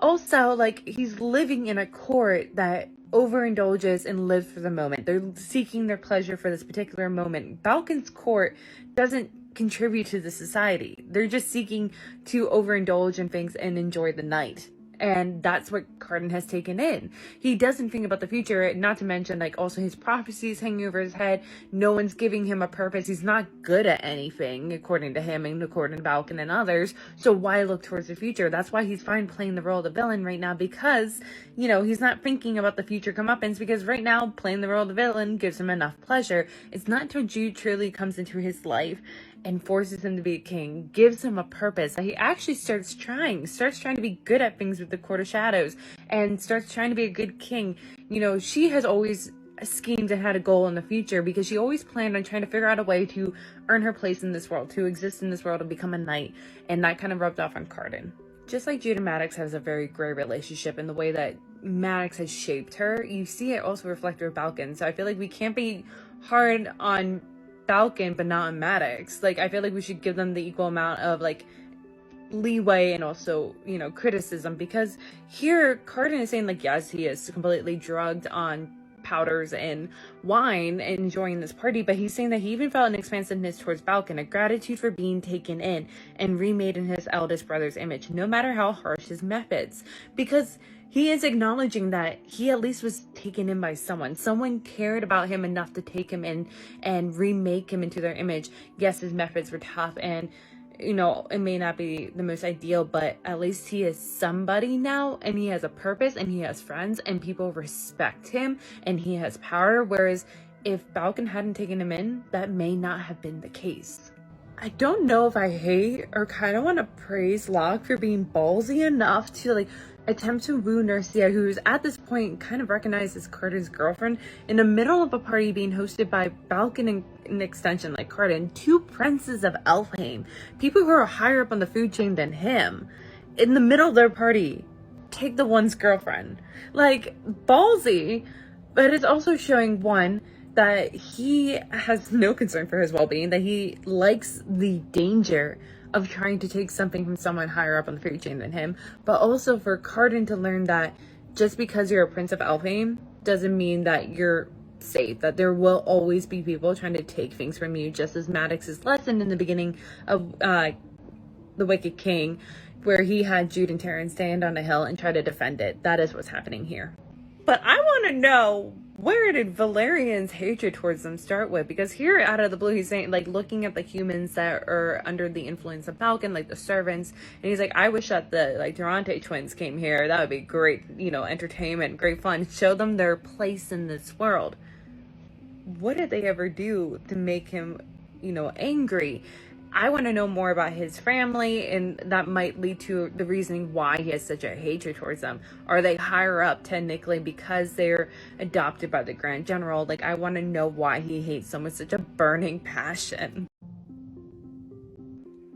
also, he's living in a court that overindulges and lives for the moment. They're seeking their pleasure for this particular moment. Balkan's court doesn't contribute to the society. They're just seeking to overindulge in things and enjoy the night. And that's what Cardan has taken in. He doesn't think about the future, not to mention, also his prophecies hanging over his head. No one's giving him a purpose. He's not good at anything, according to him and according to Balkan and others. So why look towards the future? That's why he's fine playing the role of the villain right now, because, he's not thinking about the future comeuppance, because right now, playing the role of the villain gives him enough pleasure. It's not until Jude truly comes into his life and forces him to be a king, gives him a purpose, that he actually starts trying to be good at things with the Court of Shadows, and starts trying to be a good king. She has always schemed and had a goal in the future, because she always planned on trying to figure out a way to earn her place in this world, to exist in this world and become a knight, and that kind of rubbed off on Cardan. Just like Jude and Maddox has a very gray relationship in the way that Maddox has shaped her, you see it also reflected with Balkan. So I feel like we can't be hard on Balkan but not on Maddox. I feel like we should give them the equal amount of leeway and also criticism, because here Cardan is saying yes, he is completely drugged on powders and wine and enjoying this party, but he's saying that he even felt an expansiveness towards Balkan, a gratitude for being taken in and remade in his eldest brother's image, no matter how harsh his methods, because he is acknowledging that he at least was taken in by someone. Someone cared about him enough to take him in and remake him into their image. Yes, his methods were tough, and it may not be the most ideal, but at least he is somebody now, and he has a purpose, and he has friends, and people respect him, and he has power. Whereas if Balkan hadn't taken him in, that may not have been the case. I don't know if I hate or kind of want to praise Locke for being ballsy enough to attempt to woo Narcia, who's at this point kind of recognized as Cardan's girlfriend, in the middle of a party being hosted by Balkan and an extension like Cardan, two princes of Elfhame, people who are higher up on the food chain than him, in the middle of their party. Take the one's girlfriend. Ballsy, but it's also showing, one, that he has no concern for his well-being, that he likes the danger of trying to take something from someone higher up on the food chain than him, but also for Cardan to learn that just because you're a prince of Elfhame doesn't mean that you're safe, that there will always be people trying to take things from you, just as Maddox's lesson in the beginning of The Wicked King, where he had Jude and Taryn stand on a hill and try to defend it. That is what's happening here. But I want to know, where did Valerian's hatred towards them start with? Because here, out of the blue, he's saying, looking at the humans that are under the influence of Balkan, the servants, and he's I wish that the, Durante twins came here. That would be great, entertainment, great fun. Show them their place in this world. What did they ever do to make him, angry? I want to know more about his family, and that might lead to the reasoning why he has such a hatred towards them. Are they higher up technically because they're adopted by the Grand General? I want to know why he hates them with such a burning passion.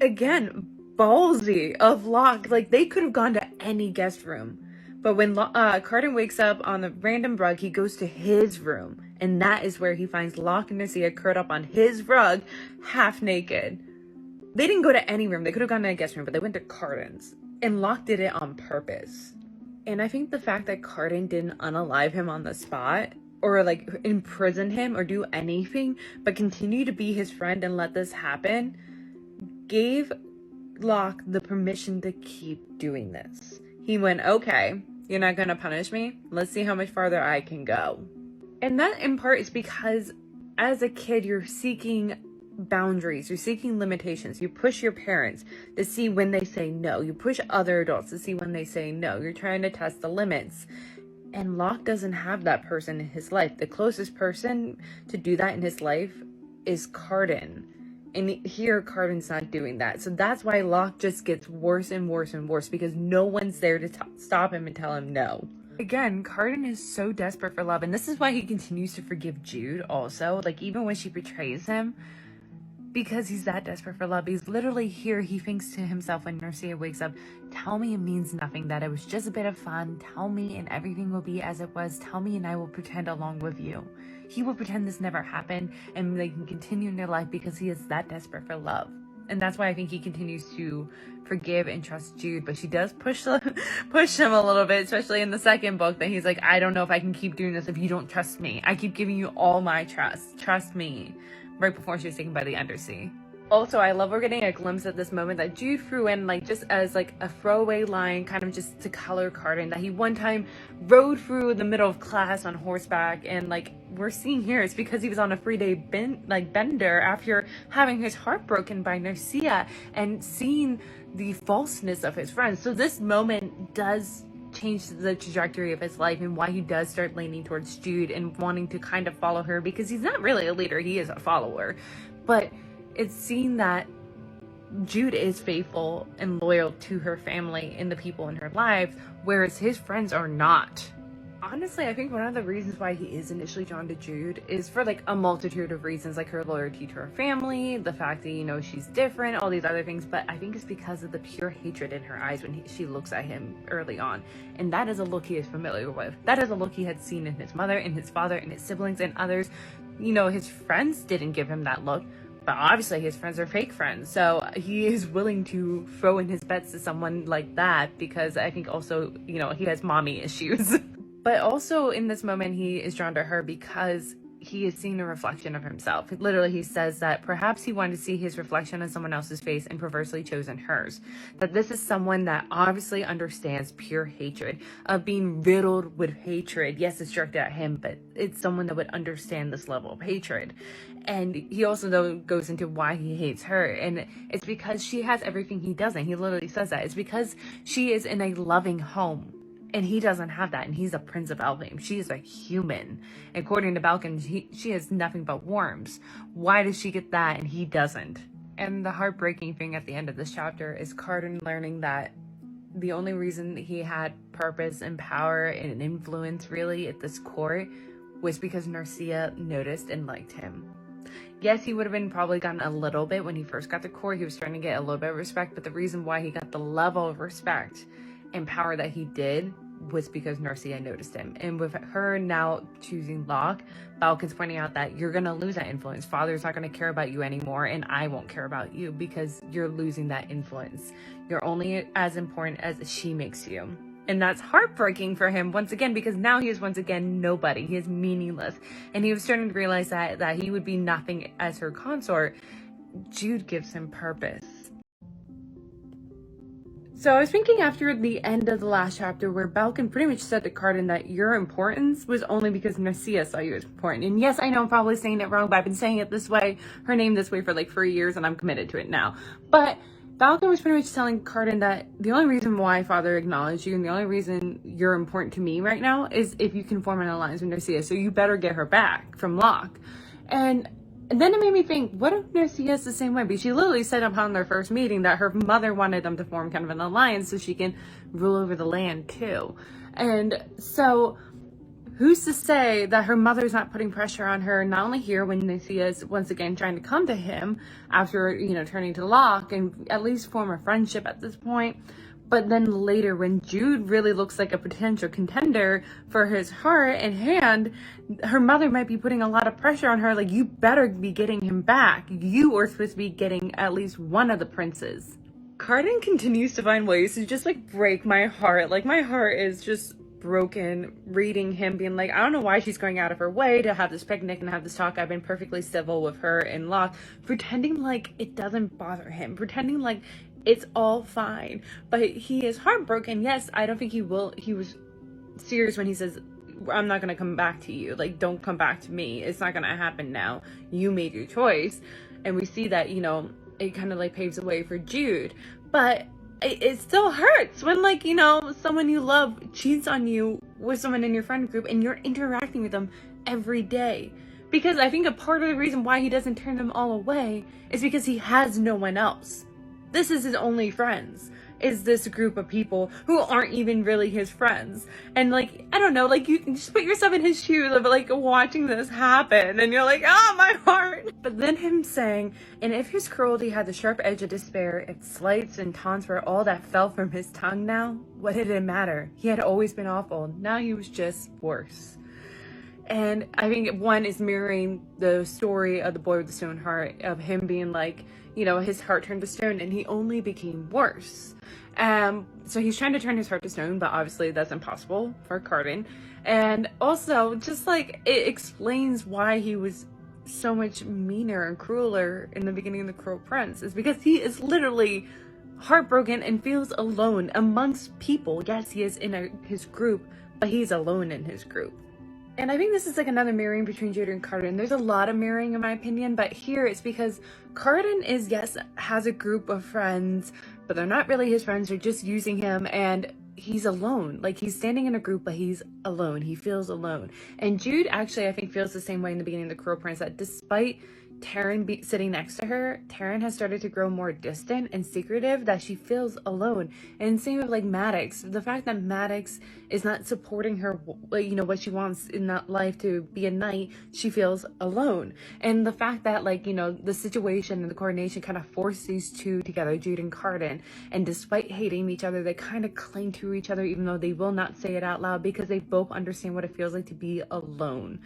Again, ballsy of Locke. They could have gone to any guest room. But when Cardan wakes up on the random rug, he goes to his room. And that is where he finds Locke and Nasia curled up on his rug, half naked. They didn't go to any room. They could have gone to a guest room, but they went to Cardan's. And Locke did it on purpose. And I think the fact that Cardan didn't unalive him on the spot, or imprison him or do anything, but continue to be his friend and let this happen, gave Locke the permission to keep doing this. He went, okay, You're not gonna punish me? Let's see how much farther I can go. And that in part is because as a kid, you're seeking boundaries, you're seeking limitations. You push your parents to see when they say no. You push other adults to see when they say no. You're trying to test the limits. And Locke doesn't have that person in his life. The closest person to do that in his life is Cardan. And here, Cardan's not doing that. So that's why Locke just gets worse and worse and worse, because no one's there to stop him and tell him no. Again, Cardan is so desperate for love, and this is why he continues to forgive Jude also. Like, even when she betrays him, because he's that desperate for love. He's literally here. He thinks to himself when Narcia wakes up, tell me it means nothing, that it was just a bit of fun. Tell me and everything will be as it was. Tell me and I will pretend along with you. He will pretend this never happened, and they can continue in their life because he is that desperate for love. And that's why I think he continues to forgive and trust Jude. But she does push him a little bit, especially in the second book, that he's like, I don't know if I can keep doing this if you don't trust me. I keep giving you all my trust. Trust me. Right before she was taken by the Undersea. Also, I love we're getting a glimpse of this moment that Jude threw in, like, just as like a throwaway line, kind of just to color Cardan, that he one time rode through the middle of class on horseback. And like we're seeing here, it's because he was on a 3-day bender after having his heart broken by Narcia and seeing the falseness of his friends. So this moment does change the trajectory of his life, and why he does start leaning towards Jude and wanting to kind of follow her, because he's not really a leader, he is a follower. But it's seen that Jude is faithful and loyal to her family and the people in her life, whereas his friends are not. Honestly, I think one of the reasons why he is initially drawn to Jude is for like a multitude of reasons, like her loyalty to her family, the fact that, you know, she's different, all these other things. But I think it's because of the pure hatred in her eyes when she looks at him early on. And that is a look he is familiar with. That is a look he had seen in his mother, in his father, in his siblings, and others. You know, his friends didn't give him that look, but obviously his friends are fake friends. So he is willing to throw in his bets to someone like that, because I think also, you know, he has mommy issues. But also in this moment, he is drawn to her because he is seeing a reflection of himself. Literally, he says that perhaps he wanted to see his reflection on someone else's face and perversely chosen hers. That this is someone that obviously understands pure hatred, of being riddled with hatred. Yes, it's directed at him, but it's someone that would understand this level of hatred. And he also, though, goes into why he hates her. And it's because she has everything he doesn't. He literally says that. It's because she is in a loving home. And he doesn't have that, and he's a prince of Elfhame. She is a human. According to Balkan, she has nothing but worms. Why does she get that and he doesn't? And the heartbreaking thing at the end of this chapter is Cardan learning that the only reason he had purpose and power and influence really at this court was because Narcia noticed and liked him. Yes, he would have been probably gotten a little bit when he first got to court. He was starting to get a little bit of respect, but the reason why he got the level of respect and power that he did was because Narcia noticed him. And with her now choosing Locke, Balkan's pointing out that you're going to lose that influence. Father's not going to care about you anymore, and I won't care about you because you're losing that influence. You're only as important as she makes you. And that's heartbreaking for him once again, because now he is once again nobody. He is meaningless. And he was starting to realize that he would be nothing as her consort. Jude gives him purpose. So I was thinking after the end of the last chapter, where Balkan pretty much said to Cardan that your importance was only because Narcia saw you as important. And yes, I know I'm probably saying it wrong, but I've been saying it this way, her name this way for like 3 years, and I'm committed to it now. But Balkan was pretty much telling Cardan that the only reason why Father acknowledged you and the only reason you're important to me right now is if you can form an alliance with Narcia. So you better get her back from Locke. And then it made me think, what if Narcia is the same way? Because she literally said upon their first meeting that her mother wanted them to form kind of an alliance so she can rule over the land too. And so who's to say that her mother's not putting pressure on her, not only here when Narcia is once again trying to come to him after, you know, turning to Locke and at least form a friendship at this point, but then later when Jude really looks like a potential contender for his heart and hand, her mother might be putting a lot of pressure on her, like, you better be getting him back. You are supposed to be getting at least one of the princes. Cardan continues to find ways to just like break my heart. Like, my heart is just broken reading him being like, I don't know why she's going out of her way to have this picnic and have this talk. I've been perfectly civil with her and Locke, pretending like it doesn't bother him, pretending like it's all fine. But he is heartbroken. Yes, I don't think he was serious when he says, I'm not gonna come back to you. Like, don't come back to me. It's not gonna happen now. You made your choice. And we see that, you know, it kind of like paves the way for Jude. But it still hurts when, like, you know, someone you love cheats on you with someone in your friend group and you're interacting with them every day. Because I think a part of the reason why he doesn't turn them all away is because he has no one else. This is his only friends, is this group of people who aren't even really his friends. And like, I don't know, like, you can just put yourself in his shoes of like watching this happen and you're like, oh, my heart. But then him saying, and if his cruelty had the sharp edge of despair, if slights and taunts were all that fell from his tongue now, what did it matter? He had always been awful. Now he was just worse. And I think one is mirroring the story of the boy with the stone heart, of him being like, you know, his heart turned to stone and he only became worse. So he's trying to turn his heart to stone, but obviously that's impossible for Cardan. And also, just like, it explains why he was so much meaner and crueler in the beginning of The Cruel Prince, is because he is literally heartbroken and feels alone amongst people. Yes, he is in his group, but he's alone in his group. And I think this is like another mirroring between Jude and Cardan. There's a lot of mirroring in my opinion, but here it's because Cardan is, yes, has a group of friends, but they're not really his friends. They're just using him, and he's alone. Like, he's standing in a group, but he's alone. He feels alone. And Jude actually, I think, feels the same way in the beginning of The Cruel Prince, that despite Taryn sitting next to her, Taryn has started to grow more distant and secretive, that she feels alone. And same with like Maddox. The fact that Maddox is not supporting her, you know, what she wants in that life to be a knight, she feels alone. And the fact that, like, you know, the situation and the coordination kind of forced these two together, Jude and Cardan, and despite hating each other, they kind of cling to each other, even though they will not say it out loud, because they both understand what it feels like to be alone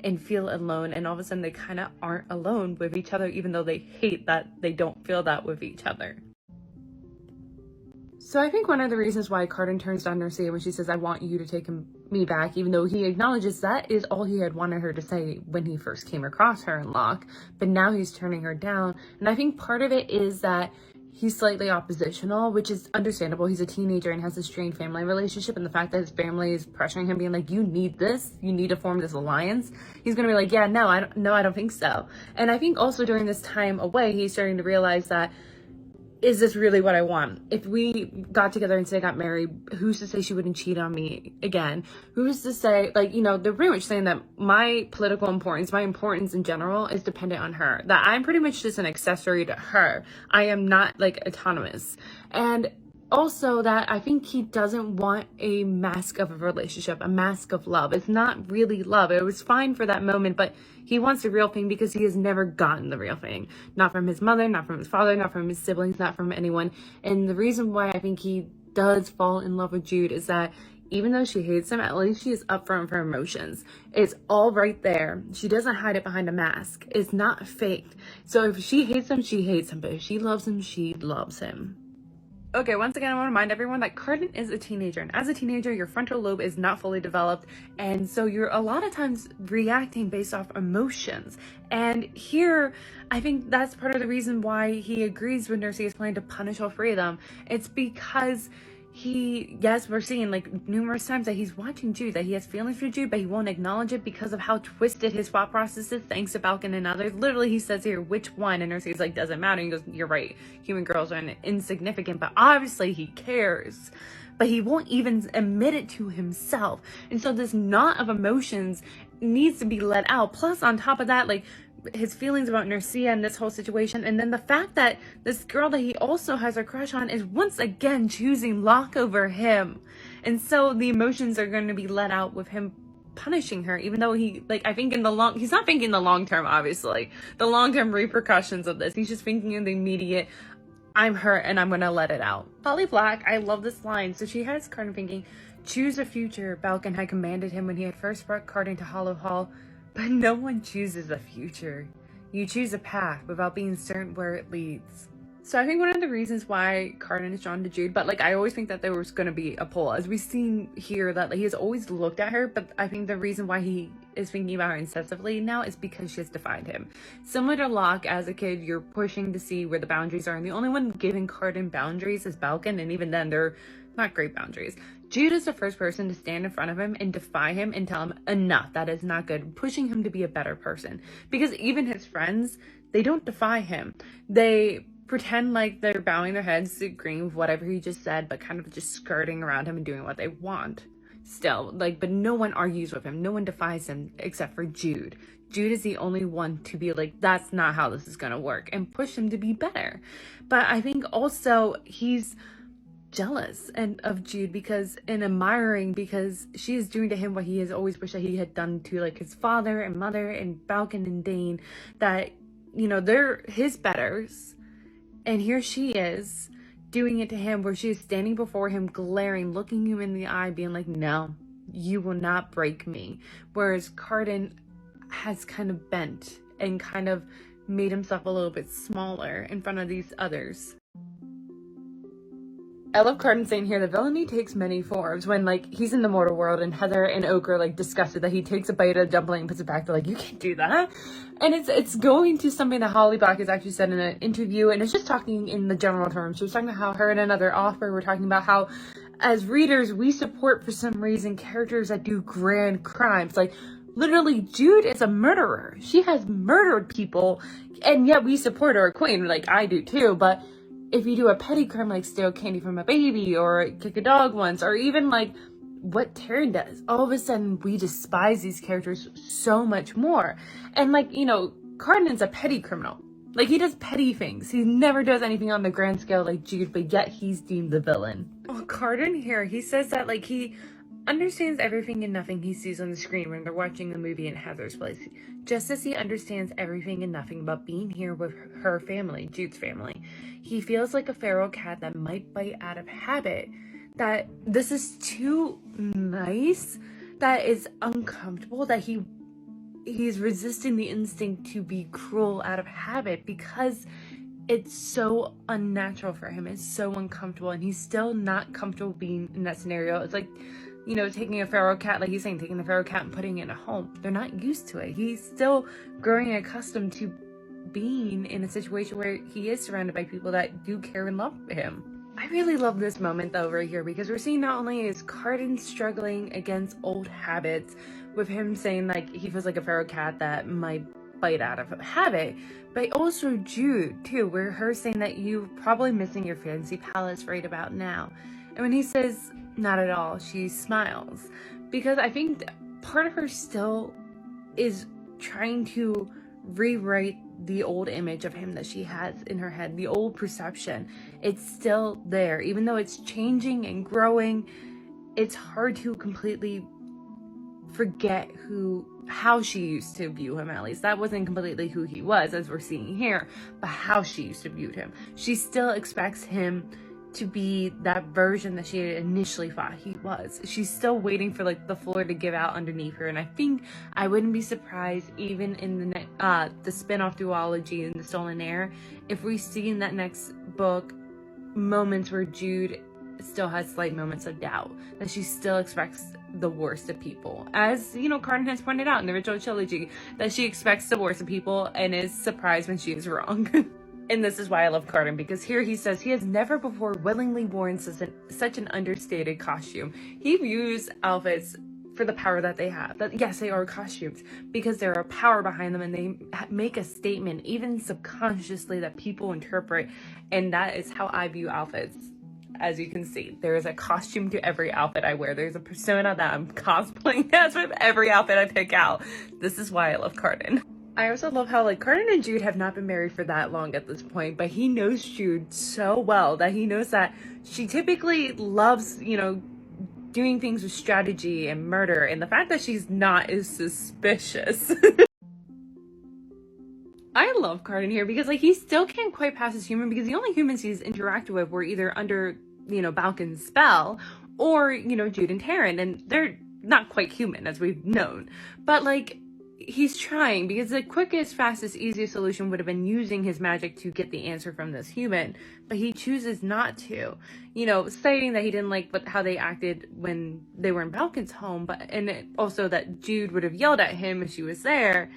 and feel alone. And all of a sudden they kind of aren't alone with each other, even though they hate that they don't feel that with each other. So I think one of the reasons why Cardan turns down Narcia when she says, I want you to take me back, even though he acknowledges that is all he had wanted her to say when he first came across her in Locke, but now he's turning her down. And I think part of it is that he's slightly oppositional, which is understandable. He's a teenager and has a strained family relationship, and the fact that his family is pressuring him, being like, you need this, you need to form this alliance, he's gonna be like, yeah, no, I don't think so. And I think also during this time away, he's starting to realize that, is this really what I want? If we got together and say I got married, who's to say she wouldn't cheat on me again? Who's to say, like, you know, they're pretty much saying that my political importance, my importance in general, is dependent on her. That I'm pretty much just an accessory to her. I am not, like, autonomous. And also that I think he doesn't want a mask of a relationship, a mask of love. It's not really love. It was fine for that moment, but he wants the real thing because he has never gotten the real thing. Not from his mother, not from his father, not from his siblings, not from anyone. And the reason why I think he does fall in love with Jude is that even though she hates him, at least she is upfront with her emotions. It's all right there. She doesn't hide it behind a mask. It's not faked. So if she hates him, she hates him. But if she loves him, she loves him. Okay, once again, I want to remind everyone that Cardan is a teenager, and as a teenager, your frontal lobe is not fully developed, and so you're a lot of times reacting based off emotions. And here, I think that's part of the reason why he agrees with Narcia's plan to punish all three of them. It's because yes, we're seeing like numerous times that he's watching Jude, that he has feelings for Jude, but he won't acknowledge it because of how twisted his thought process is, thanks to Balkan and others. Literally, he says here, which one? And Narcia's like, doesn't matter. And he goes, you're right. Human girls are insignificant, but obviously he cares. But he won't even admit it to himself. And so this knot of emotions needs to be let out. Plus, on top of that, like, his feelings about Narcia and this whole situation, and then the fact that this girl that he also has a crush on is once again choosing Locke over him. And so the emotions are going to be let out with him punishing her, even though he, like, I think he's not thinking the long term, obviously, the long term repercussions of this. He's just thinking in the immediate, I'm hurt and I'm gonna let it out. Polly Black, I love this line. So she has Cardan thinking, choose a future Balkan had commanded him when he had first brought Cardan to Hollow Hall. But no one chooses a future. You choose a path without being certain where it leads. So I think one of the reasons why Cardan is drawn to Jude, but like I always think that there was going to be a pull, as we've seen here, that like, he has always looked at her, but I think the reason why he is thinking about her incessantly now is because she has defined him. Similar to Locke, as a kid, you're pushing to see where the boundaries are, and the only one giving Cardan boundaries is Balkan, and even then they're not great boundaries. Jude is the first person to stand in front of him and defy him and tell him, enough, that is not good, pushing him to be a better person. Because even his friends, they don't defy him. They pretend like they're bowing their heads, agreeing with whatever he just said, but kind of just skirting around him and doing what they want. Still, like, but no one argues with him. No one defies him except for Jude. Jude is the only one to be like, that's not how this is gonna work, and push him to be better. But I think also he's jealous of Jude and admiring, because she is doing to him what he has always wished that he had done to like his father and mother and Balkan and Dane, that, you know, they're his betters, and here she is doing it to him, where she is standing before him, glaring, looking him in the eye, being like, no, you will not break me. Whereas Cardan has kind of bent and kind of made himself a little bit smaller in front of these others. I love Cardan saying here, the villainy takes many forms, when like he's in the mortal world and Heather and Oak are like disgusted that he takes a bite of the dumpling and puts it back. They're like, you can't do that. And it's going to something that Holly Black has actually said in an interview, and it's just talking in the general terms. She was talking about how her and another author were talking about how as readers we support for some reason characters that do grand crimes. Like literally Jude is a murderer. She has murdered people, and yet we support her queen. Like I do too, but if you do a petty crime like steal candy from a baby or kick a dog once, or even like what Taryn does, all of a sudden we despise these characters so much more. And like, you know, Cardan's a petty criminal. Like he does petty things. He never does anything on the grand scale like Jude, but yet he's deemed the villain. Oh, Cardan here, he says that like he understands everything and nothing he sees on the screen when they're watching the movie in Heather's place, just as he understands everything and nothing about being here with her family, Jude's family. He feels like a feral cat that might bite out of habit, that this is too nice, that is uncomfortable, that he's resisting the instinct to be cruel out of habit because it's so unnatural for him. It's so uncomfortable, and he's still not comfortable being in that scenario. It's like, you know, taking a feral cat, like he's saying, taking the feral cat and putting it in a home. They're not used to it. He's still growing accustomed to being in a situation where he is surrounded by people that do care and love him. I really love this moment though right here, because we're seeing not only is Cardan struggling against old habits, with him saying like he feels like a feral cat that might bite out of habit, but also Jude too, where her saying that you're probably missing your fancy palace right about now. And when he says, not at all, she smiles, because I think part of her still is trying to rewrite the old image of him that she has in her head, the old perception. It's still there, even though it's changing and growing. It's hard to completely forget how she used to view him. At least that wasn't completely who he was, as we're seeing here, but how she used to view him. She still expects him to be that version that she initially thought he was. She's still waiting for like the floor to give out underneath her, and I think I wouldn't be surprised even in the spin-off duology in the Stolen Heir if we see in that next book moments where Jude still has slight moments of doubt, that she still expects the worst of people, as you know Cardan has pointed out in the original trilogy, that she expects the worst of people and is surprised when she is wrong. And this is why I love Cardan, because here he says he has never before willingly worn such an understated costume. He views outfits for the power that they have. That yes, they are costumes because there are power behind them, and they make a statement, even subconsciously, that people interpret. And that is how I view outfits. As you can see, there is a costume to every outfit I wear. There's a persona that I'm cosplaying as with every outfit I pick out. This is why I love Cardan. I also love how like Cardan and Jude have not been married for that long at this point, but he knows Jude so well that he knows that she typically loves, you know, doing things with strategy and murder, and the fact that she's not is suspicious. I love Cardan here because like he still can't quite pass as human, because the only humans he's interacted with were either under, you know, Balkan's spell or, you know, Jude and Taryn, and they're not quite human as we've known. But like he's trying, because the quickest, fastest, easiest solution would have been using his magic to get the answer from this human, but he chooses not to, you know, stating that he didn't like how they acted when they were in Balkan's home, also that Jude would have yelled at him if she was there,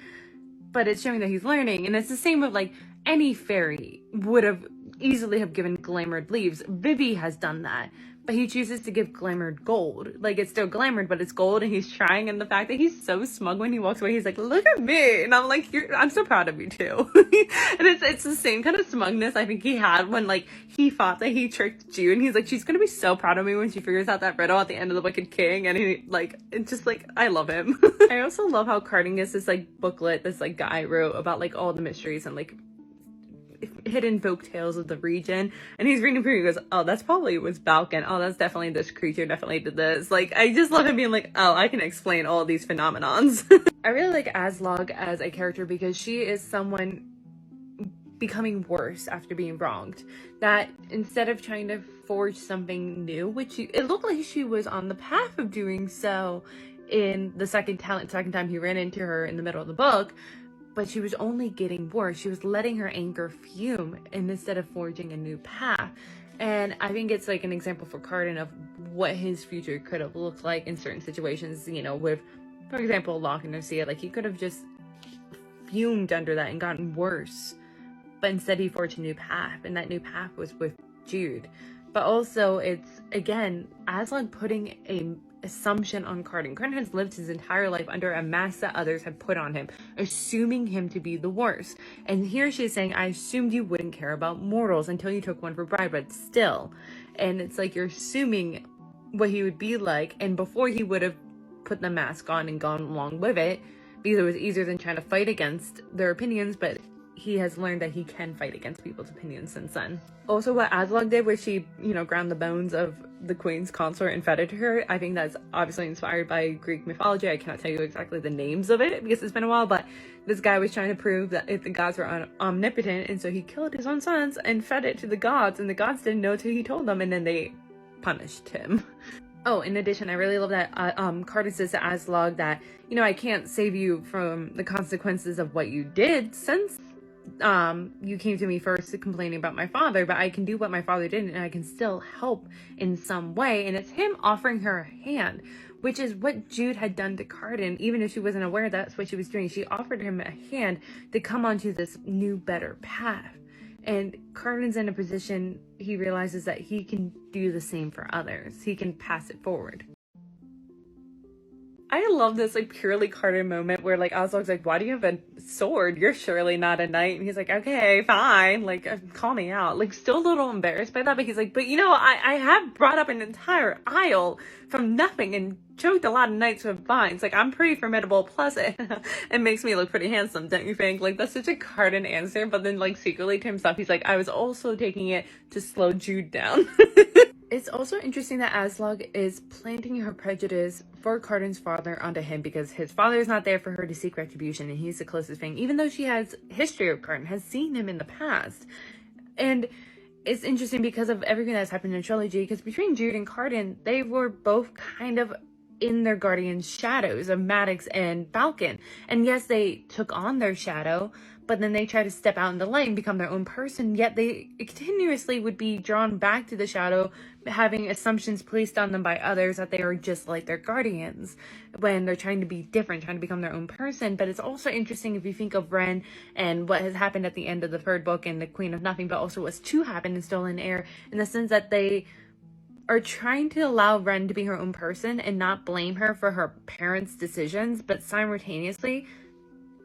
but it's showing that he's learning. And it's the same with like any fairy would have easily have given glamored leaves. Vivi has done that, but he chooses to give glamored gold. Like, it's still glamored, but it's gold, and he's trying. And the fact that he's so smug when he walks away, he's like, look at me. And I'm like, I'm so proud of you too. And it's the same kind of smugness I think he had when, like, he thought that he tricked Jude, and he's like, she's gonna be so proud of me when she figures out that riddle at the end of The Wicked King. And he, like, it's just like, I love him. I also love how Cardan gets this, like, booklet this, like, guy wrote about, like, all the mysteries and, like, hidden folk tales of the region, and he's reading through, he goes, oh, that's probably was Balkan, oh, that's definitely this creature, definitely did this. Like, I just love him being like, oh, I can explain all these phenomenons. I really like Aslog as a character because she is someone becoming worse after being wronged, that instead of trying to forge something new, which it looked like she was on the path of doing so in the second time he ran into her in the middle of the book, but she was only getting worse. She was letting her anger fume, and instead of forging a new path. And I think it's like an example for Cardan of what his future could have looked like in certain situations, you know, with, for example, Locke and Lucia. Like, he could have just fumed under that and gotten worse, but instead he forged a new path, and that new path was with Jude. But also, it's, again, Aslog putting a assumption on Cardan. Cardan has lived his entire life under a mask that others have put on him, assuming him to be the worst. And here she's saying, I assumed you wouldn't care about mortals until you took one for bride, but still. And it's like you're assuming what he would be like, and before he would have put the mask on and gone along with it, because it was easier than trying to fight against their opinions, but he has learned that he can fight against people's opinions since then. Also, what Aslog did, where she, you know, ground the bones of the queen's consort and fed it to her, I think that's obviously inspired by Greek mythology. I cannot tell you exactly the names of it because it's been a while, but this guy was trying to prove that if the gods were omnipotent, and so he killed his own sons and fed it to the gods, and the gods didn't know till he told them, and then they punished him. Oh, in addition, I really love that Cardan says to Aslog that, you know, I can't save you from the consequences of what you did since you came to me first complaining about my father, but I can do what my father did, and I can still help in some way. And it's him offering her a hand, which is what Jude had done to Cardan. Even if she wasn't aware that's what she was doing, she offered him a hand to come onto this new, better path. And Cardan's in a position, he realizes that he can do the same for others. He can pass it forward. I love this, like, purely Cardan moment where, like, Aslog's like, why do you have a sword? You're surely not a knight. And he's like, okay, fine. Like, call me out. Like, still a little embarrassed by that. But he's like, but, you know, I have brought up an entire isle from nothing and choked a lot of knights with vines. Like, I'm pretty formidable. Plus, it makes me look pretty handsome, don't you think? Like, that's such a Cardan answer. But then, like, secretly to himself, he's like, I was also taking it to slow Jude down. It's also interesting that Aslog is planting her prejudice for Cardan's father onto him because his father is not there for her to seek retribution, and he's the closest thing, even though she has history of Cardan, has seen him in the past. And it's interesting because of everything that's happened in the trilogy, because between Jude and Cardan, they were both kind of in their guardians' shadows of Maddox and Balkan. And yes, they took on their shadow, but then they try to step out in the light and become their own person, yet they continuously would be drawn back to the shadow, having assumptions placed on them by others that they are just like their guardians when they're trying to be different, trying to become their own person. But it's also interesting if you think of Ren and what has happened at the end of the third book and the Queen of Nothing, but also what's to happen in Stolen Air, in the sense that they are trying to allow Ren to be her own person and not blame her for her parents' decisions, but simultaneously,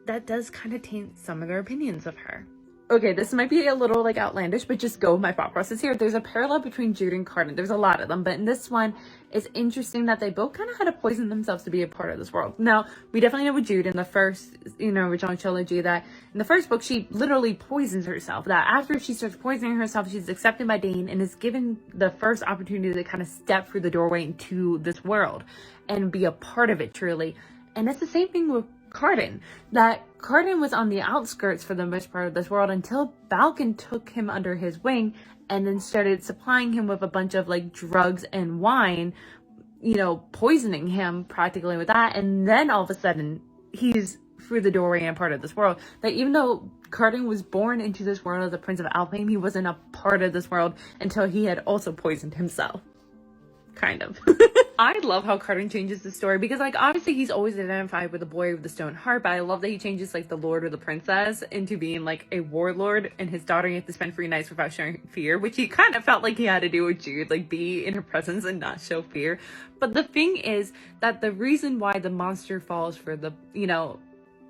that does kind of taint some of their opinions of her. Okay, this might be a little, like, outlandish, but just go with my thought process here. There's a parallel between Jude and Cardan. There's a lot of them, but in this one, it's interesting that they both kind of had to poison themselves to be a part of this world. Now, we definitely know with Jude in the first, you know, original trilogy, that in the first book, she literally poisons herself. That after she starts poisoning herself, she's accepted by Dane and is given the first opportunity to kind of step through the doorway into this world and be a part of it, truly. And it's the same thing with Cardan, that Cardan was on the outskirts for the most part of this world until Balkan took him under his wing and then started supplying him with a bunch of, like, drugs and wine, you know, poisoning him practically with that. And then all of a sudden he's through the doorway and part of this world. That even though Cardan was born into this world as a prince of Elfhame, he wasn't a part of this world until he had also poisoned himself. Kind of. I love how Cardan changes the story because, like, obviously he's always identified with the boy with the stone heart, but I love that he changes, like, the lord or the princess into being, like, a warlord, and his daughter gets to spend 3 nights without showing fear, which he kind of felt like he had to do with Jude, like, be in her presence and not show fear. But the thing is that the reason why the monster falls for the, you know,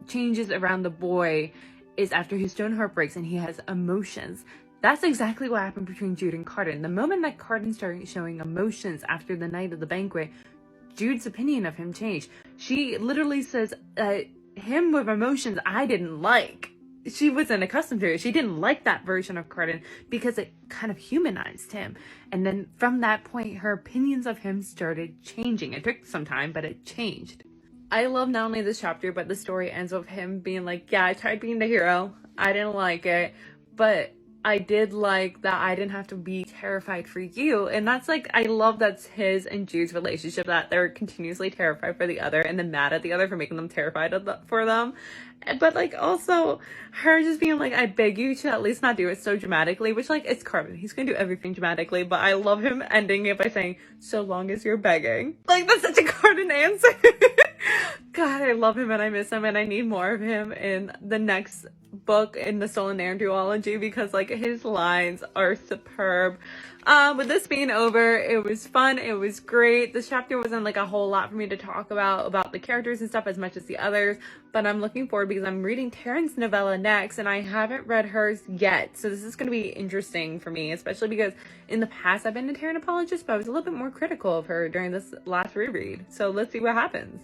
changes around the boy is after his stone heart breaks and he has emotions. That's exactly what happened between Jude and Cardan. The moment that Cardan started showing emotions after the night of the banquet, Jude's opinion of him changed. She literally says, him with emotions I didn't like. She wasn't accustomed to it. She didn't like that version of Cardan because it kind of humanized him. And then from that point, her opinions of him started changing. It took some time, but it changed. I love not only this chapter, but the story ends with him being like, yeah, I tried being the hero. I didn't like it, but I did like that I didn't have to be terrified for you. And that's like, I love that's his and Jude's relationship, that they're continuously terrified for the other and then mad at the other for making them terrified for them. But like also her just being like, I beg you to at least not do it so dramatically, which like, it's Cardan. He's gonna do everything dramatically, but I love him ending it by saying, so long as you're begging. Like, that's such a Cardan answer. God, I love him and I miss him and I need more of him in the next book in the Stolen Air duology because like his lines are superb. With this being over, it was fun, it was great. This chapter wasn't like a whole lot for me to talk about the characters and stuff as much as the others, but I'm looking forward because I'm reading Taryn's novella next and I haven't read hers yet, so this is going to be interesting for me, especially because in the past I've been a Taryn apologist, but I was a little bit more critical of her during this last reread, so let's see what happens.